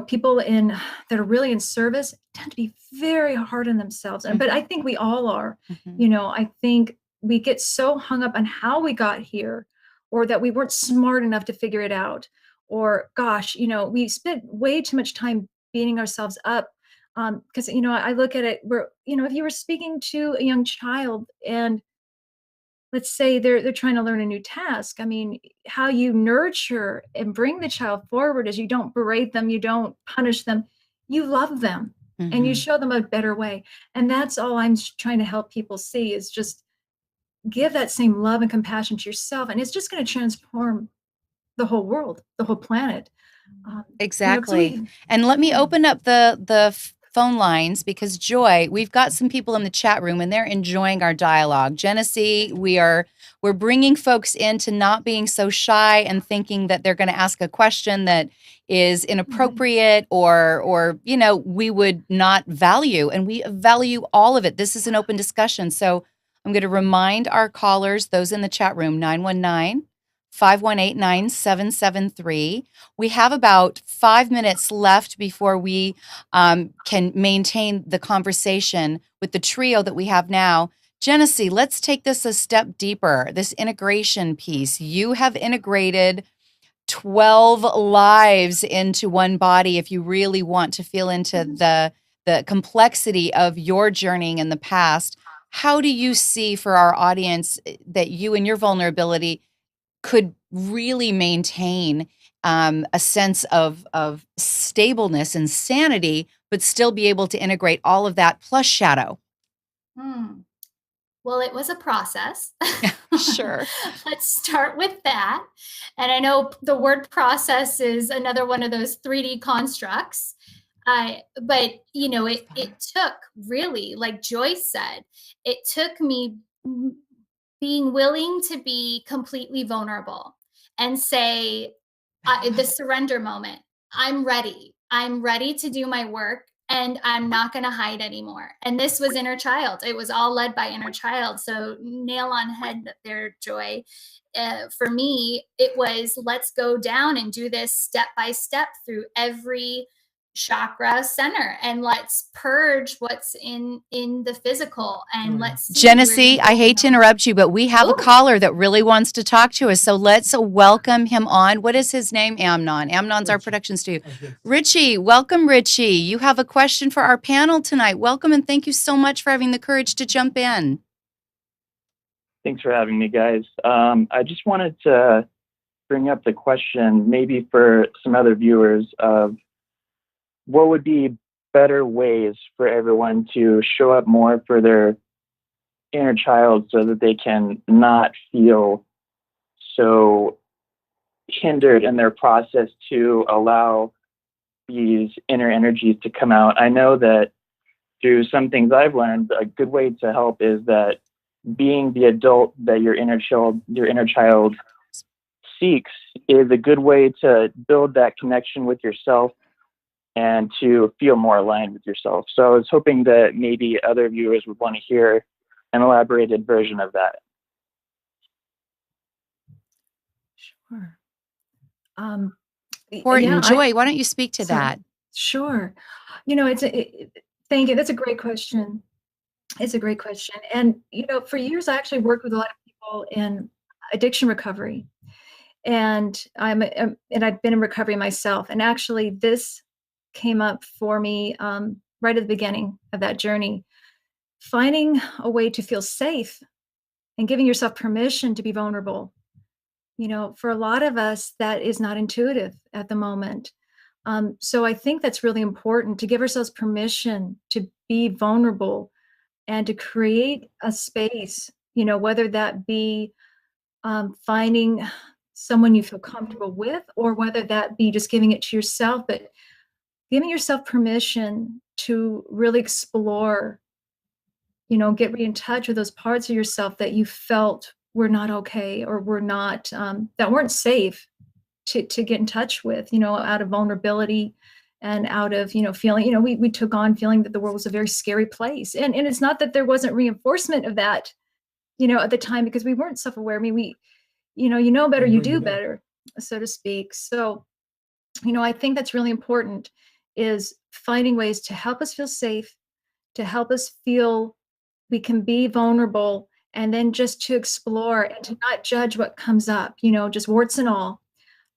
Speaker 3: people that are really in service, tend to be very hard on themselves. But I think we all are.
Speaker 1: Hmm.
Speaker 3: I think we get so hung up on how we got here, or that we weren't smart enough to figure it out, or gosh, we spent way too much time beating ourselves up. Because I look at it where, if you were speaking to a young child, and let's say they're trying to learn a new task. I mean, how you nurture and bring the child forward is, you don't berate them, you don't punish them, you love them, and you
Speaker 1: Hmm.
Speaker 3: show them a better way. And that's all I'm trying to help people see, is just give that same love and compassion to yourself, and it's just going to transform the whole world, the whole planet. Um, 'Cause
Speaker 1: Exactly.
Speaker 3: we,
Speaker 1: And let me
Speaker 3: yeah.
Speaker 1: open up the phone lines, because Joy, we've got some people in the chat room and they're enjoying our dialogue. Genesee, we're bringing folks into not being so shy and thinking that they're going to ask a question that is
Speaker 3: Right.
Speaker 1: inappropriate, or we would not value, and we value all of it. This is an open discussion. So I'm going to remind our callers, those in the chat room, 919-518-9773. We have about 5 minutes left before we can maintain the conversation with the trio that we have now. Genesee, let's take this a step deeper. This integration piece. You have integrated 12 lives into one body. If you really want to feel into
Speaker 3: Mhm.
Speaker 1: the complexity of your journeying in the past, how do you see for our audience that you and your vulnerability could really maintain a sense of stableness and sanity, but still be able to integrate all of that plus shadow?
Speaker 2: Hmm. Well, it was a process.
Speaker 1: Sure.
Speaker 2: Let's start with that. And I know the word process is another one of those 3D constructs. But it took, really, like Joyce said, it took me being willing to be completely vulnerable and say, the surrender moment. I'm ready. I'm ready to do my work, and I'm not going to hide anymore. And this was inner child. It was all led by inner child. So, nail on head there, Joy. For me, it was, let's go down and do this step by step through every chakra center, and let's purge what's in the physical, and let's see where
Speaker 1: Genesee, I hate to interrupt you, but we have a
Speaker 2: oh,
Speaker 1: caller that really wants to talk to us. So let's welcome him on. What is his name? Amnon. Amnon's our production studio. Richie, welcome, Richie. You have a question for our panel tonight. Welcome, and thank you so much for having the courage to jump in.
Speaker 4: Thanks for having me, guys. I just wanted to bring up the question, maybe for some other viewers, of what would be better ways for everyone to show up more for their inner child, so that they can not feel so hindered in their process to allow these inner energies to come out. I know that through some things I've learned, a good way to help is that being the adult that your inner child seeks is a good way to build that connection with yourself and to feel more aligned with yourself. So I was hoping that maybe other viewers would want to hear an elaborated version of that.
Speaker 3: Sure. Um, yeah,
Speaker 1: Horton, Joy, why don't you speak to
Speaker 3: sorry.
Speaker 1: that?
Speaker 3: Sure. Thank you. That's a great question. It's a great question. And, for years, I actually worked with a lot of people in addiction recovery. And and I've been in recovery myself. And actually, this came up for me right at the beginning of that journey. Finding a way to feel safe and giving yourself permission to be vulnerable. For a lot of us, that is not intuitive at the moment. So I think that's really important, to give ourselves permission to be vulnerable and to create a space whether that be finding someone you feel comfortable with, or whether that be just giving it to yourself, but giving yourself permission to really explore, get in touch with those parts of yourself that you felt were not okay, or were not, that weren't safe to get in touch with, out of vulnerability and out of, feeling, we took on feeling that the world was a very scary place. And it's not that there wasn't reinforcement of that, at the time, because we weren't self-aware. I mean, you know better, you do better, so to speak. So, I think that's really important, is finding ways to help us feel safe, to help us feel we can be vulnerable, and then just to explore and to not judge what comes up, just warts and all.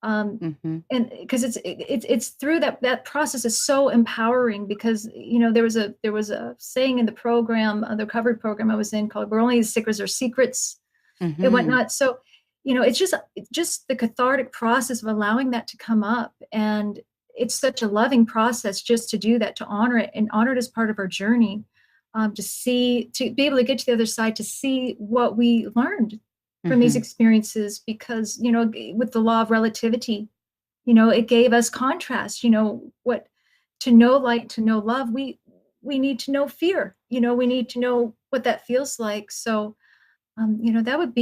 Speaker 1: Mhm.
Speaker 3: And because it's through that process is so empowering, because there was a saying in the program, the recovery program I was in, called "We're only as sick as our secrets," and
Speaker 1: Mhm.
Speaker 3: whatnot. So, it's just the cathartic process of allowing that to come up, and it's such a loving process just to do that, to honor it and honor it as part of our journey, to be able to get to the other side, to see what we learned from these
Speaker 1: Mhm.
Speaker 3: experiences, because with the law of relativity, it gave us contrast. What To know light, to know love, we need to know fear. We need to know what that feels like. So, that would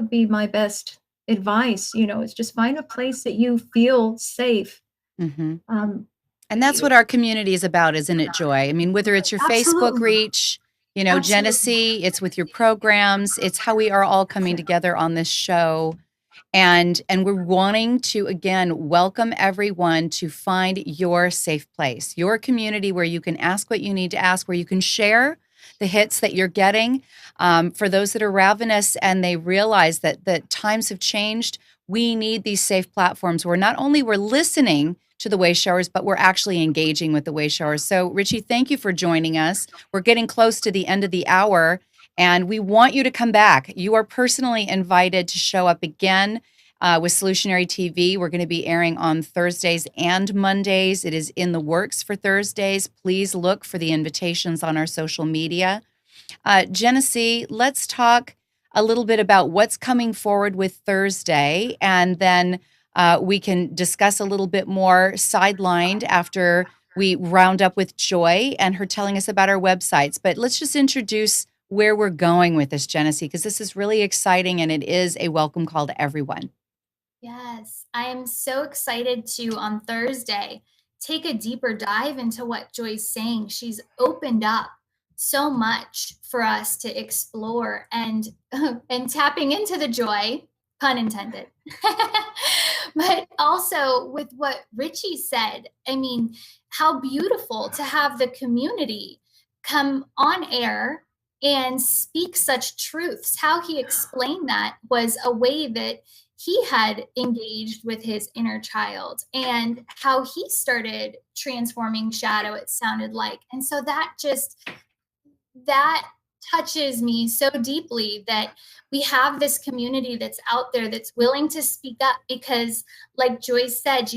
Speaker 3: be my best advice, is just find a place that you feel safe.
Speaker 1: Mhm.
Speaker 3: Um,
Speaker 1: And that's what our community is about, isn't it, Joy? I mean, whether it's your Facebook
Speaker 3: Absolutely.
Speaker 1: reach,
Speaker 3: Absolutely.
Speaker 1: Genesee, it's with your programs, it's how we are all coming together on this show. And we're wanting to again welcome everyone to find your safe place, your community where you can ask what you need to ask, where you can share the hits that you're getting. For those that are ravenous and they realize that times have changed, we need these safe platforms where not only we're listening to the way showers, but we're actually engaging with the way showers. So, Richie, thank you for joining us. We're getting close to the end of the hour. And we want you to come back. You are personally invited to show up again with Solutionary TV. We're going to be airing on Thursdays and Mondays. It is in the works for Thursdays. Please look for the invitations on our social media. Genesee, let's talk a little bit about what's coming forward with Thursday, and then we can discuss a little bit more sidelined after we round up with Joy and her telling us about our websites. But let's just introduce where we're going with this, Genesee, because this is really exciting and it is a welcome call to everyone.
Speaker 2: Yes, I am so excited to, on Thursday, take a deeper dive into what Joy's saying. She's opened up so much for us to explore, and and tapping into the joy, pun intended. But also with what Richie said, I mean, how beautiful to have the community come on air and speak such truths. How he explained that was a way that he had engaged with his inner child, and how he started transforming shadow, it sounded like. And so that touches me so deeply, that we have this community that's out there that's willing to speak up, because like Joyce said,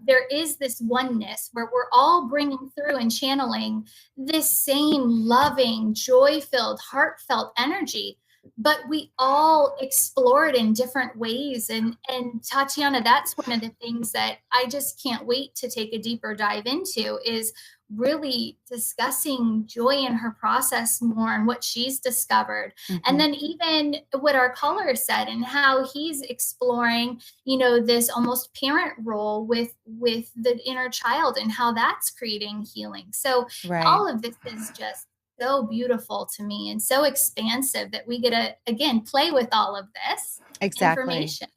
Speaker 2: there is this oneness where we're all bringing through and channeling this same loving, joy-filled, heartfelt energy, but we all explore it in different ways. And Tatiana, that's one of the things that I just can't wait to take a deeper dive into, is really discussing Joy in her process more, and what she's discovered. And
Speaker 1: Mhm.
Speaker 2: then even what our caller said, and how he's exploring, this almost parent role with the inner child, and how that's creating healing. So
Speaker 1: Right.
Speaker 2: all of this is just so beautiful to me, and so expansive, that we get to again play with all of this
Speaker 1: Exactly.
Speaker 2: information.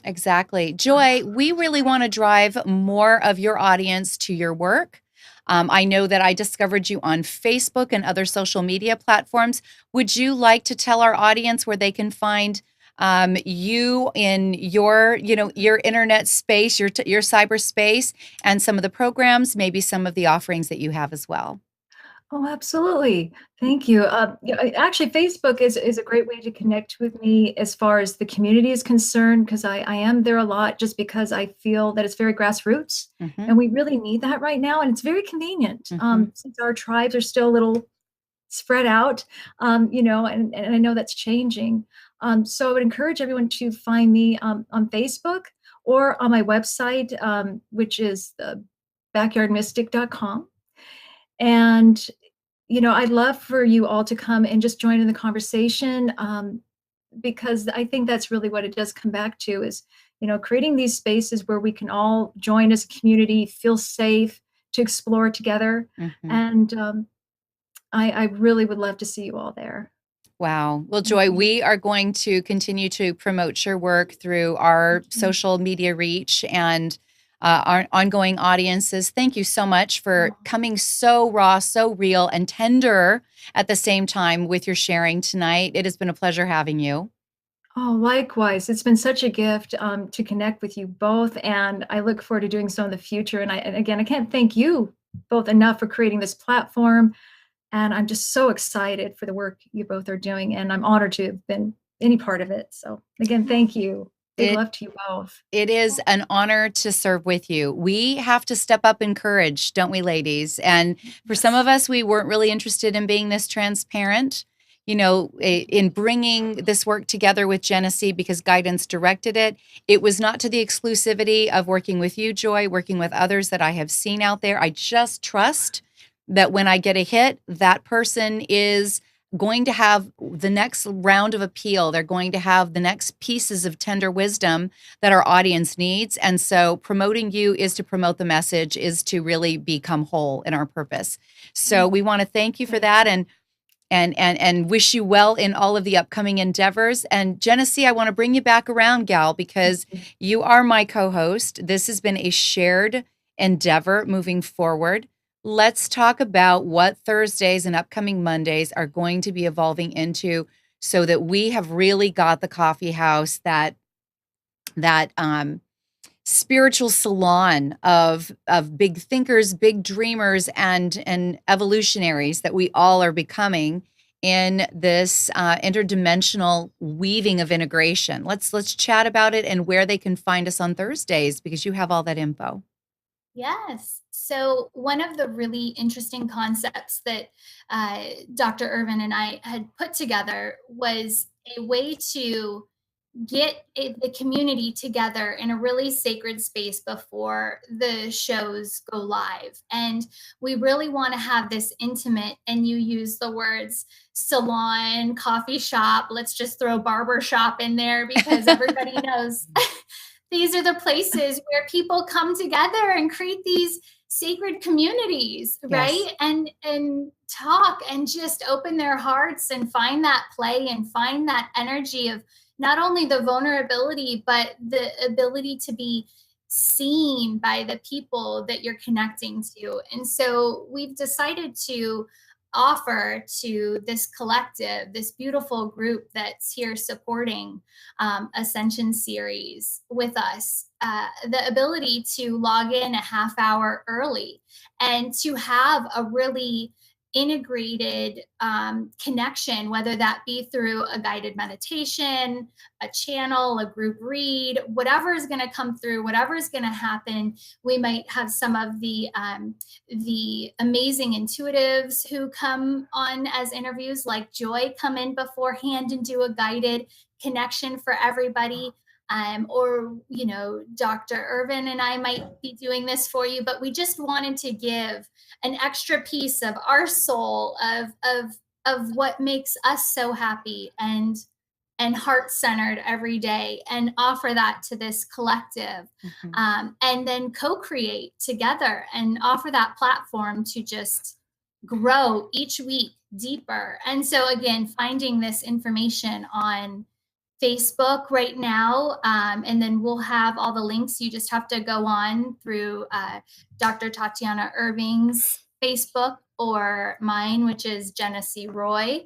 Speaker 1: Exactly. Joy, we really want to drive more of your audience to your work. I know that I discovered you on Facebook and other social media platforms. Would you like to tell our audience where they can find you in your internet space, your cyberspace, and some of the programs, maybe some of the offerings that you have as well?
Speaker 3: Oh, absolutely. Thank you. Actually, Facebook is a great way to connect with me as far as the community is concerned, because I am there a lot, just because I feel that it's very grassroots,
Speaker 1: Hmm.
Speaker 3: and we really need that right now. And it's very convenient,
Speaker 1: Hmm.
Speaker 3: since our tribes are still a little spread out, and I know that's changing. So I would encourage everyone to find me on Facebook or on my website, which is backyardmystic.com. And I'd love for you all to come and just join in the conversation, because I think that's really what it does come back to is, creating these spaces where we can all join as a community, feel safe to explore together.
Speaker 1: Mhm.
Speaker 3: And I really would love to see you all there.
Speaker 1: Wow. Well, Joy, we are going to continue to promote your work through our social media reach and our ongoing audiences. Thank you so much for coming so raw, so real, and tender at the same time with your sharing tonight. It has been a pleasure having you.
Speaker 3: Oh, likewise. It's been such a gift to connect with you both, and I look forward to doing so in the future. And again, I can't thank you both enough for creating this platform. And I'm just so excited for the work you both are doing, and I'm honored to have been any part of it. So again, thank you. Big
Speaker 1: It
Speaker 3: love to you both.
Speaker 1: It is an honor to serve with you. We have to step up in courage, don't we, ladies? And for some of us, we weren't really interested in being this transparent, in bringing this work together with Genesee because guidance directed it. It was not to the exclusivity of working with you, Joy, working with others that I have seen out there. I just trust that when I get a hit, that person is going to have the next round of appeal. They're going to have the next pieces of tender wisdom that our audience needs. And so promoting you is to promote the message, is to really become whole in our purpose. So we want to thank you for that and wish you well in all of the upcoming endeavors. And Genesee, I want to bring you back around, gal, because you are my co-host. This has been a shared endeavor moving forward. Let's talk about what Thursdays and upcoming Mondays are going to be evolving into so that we have really got the coffee house that spiritual salon of big thinkers, big dreamers, and evolutionaries that we all are becoming in this interdimensional weaving of integration. Let's chat about it and where they can find us on Thursdays because you have all that info.
Speaker 2: Yes. So, one of the really interesting concepts that Dr. Irvin and I had put together was a way to get the community together in a really sacred space before the shows go live. And we really want to have this intimate, and you use the words salon, coffee shop. Let's just throw barber shop in there because everybody knows these are the places where people come together and create these sacred communities, right?
Speaker 1: Yes.
Speaker 2: And talk and just open their hearts and find that play and find that energy of not only the vulnerability but the ability to be seen by the people that you're connecting to. And so we've decided to offer to this collective, this beautiful group that's here supporting Ascension series with us, the ability to log in a half hour early and to have a really integrated connection, whether that be through a guided meditation, a channel, a group read, whatever is going to come through, whatever is going to happen. We might have some of the amazing intuitives who come on as interviews, like Joy, come in beforehand and do a guided connection for everybody. Or, Dr. Irvin and I might be doing this for you, but we just wanted to give an extra piece of our soul of what makes us so happy and heart-centered every day, and offer that to this collective. And then co-create together and offer that platform to just grow each week deeper. And so again, finding this information on Facebook right now, and then we'll have all the links. You just have to go on through Dr. Tatiana Irving's Facebook or mine, which is Genesee Roy,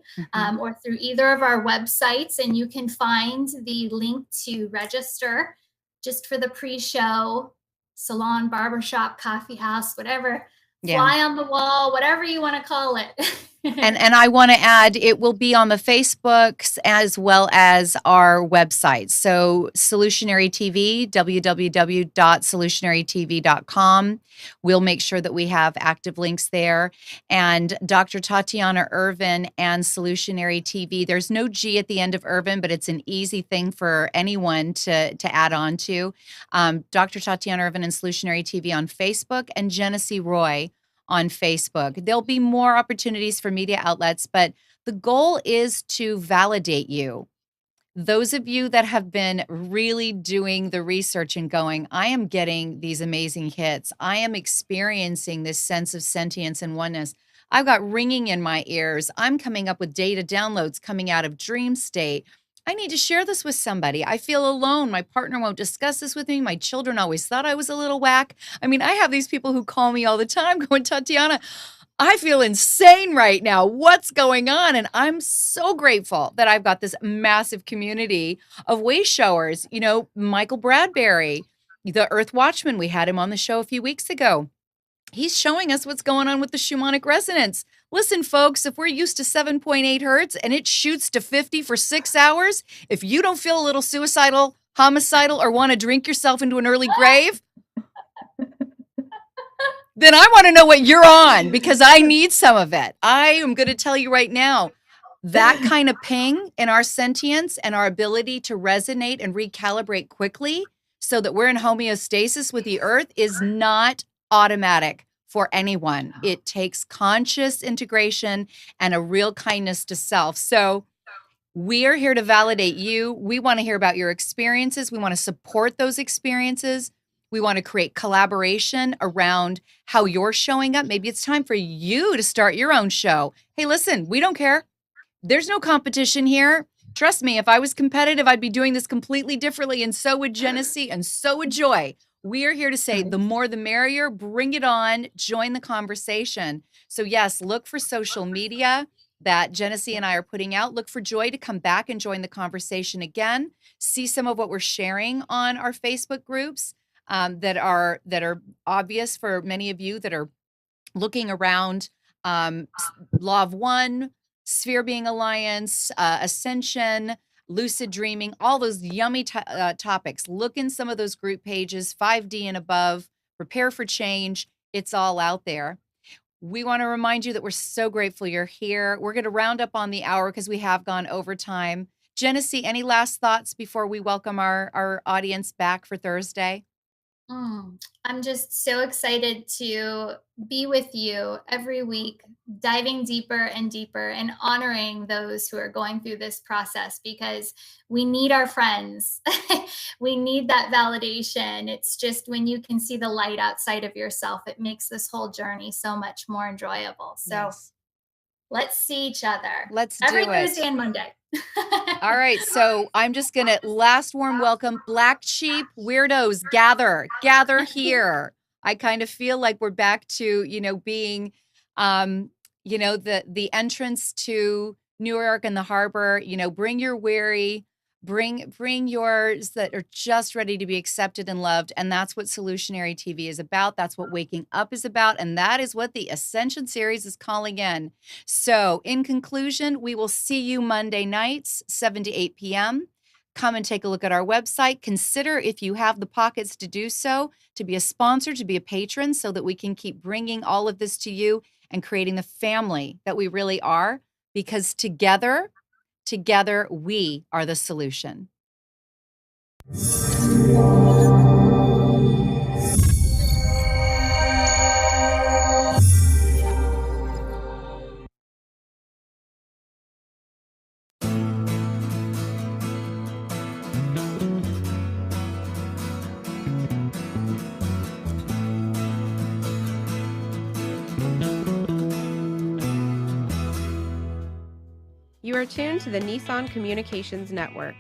Speaker 2: or through either of our websites, and you can find the link to register just for the pre-show, salon, barbershop, coffee house, whatever, fly on the wall, whatever you want to call it.
Speaker 1: And I want to add, it will be on the Facebooks as well as our website. So Solutionary TV, www.solutionarytv.com. We'll make sure that we have active links there. And Dr. Tatiana Irvin and Solutionary TV, there's no G at the end of Irvin, but it's an easy thing for anyone to add on to. Dr. Tatiana Irvin and Solutionary TV on Facebook, and Genesee Roy on Facebook. There'll be more opportunities for media outlets, but the goal is to validate you. Those of you that have been really doing the research and going, I am getting these amazing hits. I am experiencing this sense of sentience and oneness. I've got ringing in my ears. I'm coming up with data downloads coming out of dream state. I need to share this with somebody. I feel alone. My partner won't discuss this with me. My children always thought I was a little whack. I mean, I have these people who call me all the time going, Tatiana, I feel insane right now. What's going on? And I'm so grateful that I've got this massive community of way showers. You know, Michael Bradbury, the Earth Watchman, we had him on the show a few weeks ago. He's showing us what's going on with the Shamanic resonance. Listen, folks, if we're used to 7.8 hertz and it shoots to 50 for 6 hours, if you don't feel a little suicidal, homicidal, or want to drink yourself into an early grave, then I want to know what you're on, because I need some of it. I am going to tell you right now, that kind of ping in our sentience and our ability to resonate and recalibrate quickly so that we're in homeostasis with the earth is not automatic for anyone. It takes conscious integration and a real kindness to self. So we are here to validate you. We want to hear about your experiences. We want to support those experiences. We want to create collaboration around how you're showing up. Maybe it's time for you to start your own show. Hey, listen, we don't care. There's no competition here. Trust me, if I was competitive, I'd be doing this completely differently, and so would Genesee, and so would Joy. We are here to say the more the merrier. Bring it on. Join the conversation. So yes, look for social media that Genesee and I are putting out. Look for Joy to come back and join the conversation again. See some of what we're sharing on our Facebook groups that are obvious for many of you that are looking around. Law of One, Sphere Being Alliance, Ascension, lucid dreaming, all those yummy topics. Look in some of those group pages, 5D and above, prepare for change. It's all out there. We want to remind you that we're so grateful you're here. We're going to round up on the hour because we have gone over time. Genesee, any last thoughts before we welcome our audience back for Thursday?
Speaker 2: I'm just so excited to be with you every week, diving deeper and deeper and honoring those who are going through this process, because we need our friends. We need that validation. It's just when you can see the light outside of yourself, it makes this whole journey so much more enjoyable. So
Speaker 1: Yes.
Speaker 2: let's see each other.
Speaker 1: Let's
Speaker 2: every
Speaker 1: do it.
Speaker 2: Thursday and Monday.
Speaker 1: All right, so I'm just going to last warm welcome. Black sheep, weirdos, gather here. I kind of feel like we're back to, being, the entrance to New York and the harbor. Bring your weary, bring yours that are just ready to be accepted and loved. And that's what Solutionary TV is about. That's what Waking Up is about. And that is what the Ascension series is calling in. So in conclusion, we will see you Monday nights, 7 to 8 p.m. Come and take a look at our website. Consider, if you have the pockets to do so, to be a sponsor, to be a patron, so that we can keep bringing all of this to you and creating the family that we really are, because together, we are the solution.
Speaker 5: You are tuned to the Nissan Communications Network.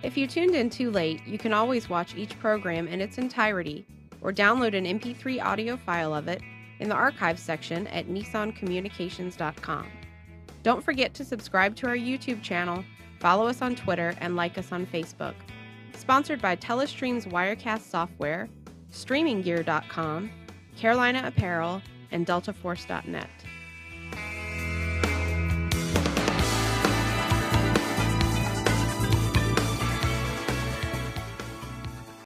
Speaker 5: If you tuned in too late, you can always watch each program in its entirety or download an MP3 audio file of it in the archives section at nissancommunications.com. Don't forget to subscribe to our YouTube channel, follow us on Twitter, and like us on Facebook. Sponsored by Telestream's Wirecast software, StreamingGear.com, Carolina Apparel, and DeltaForce.net.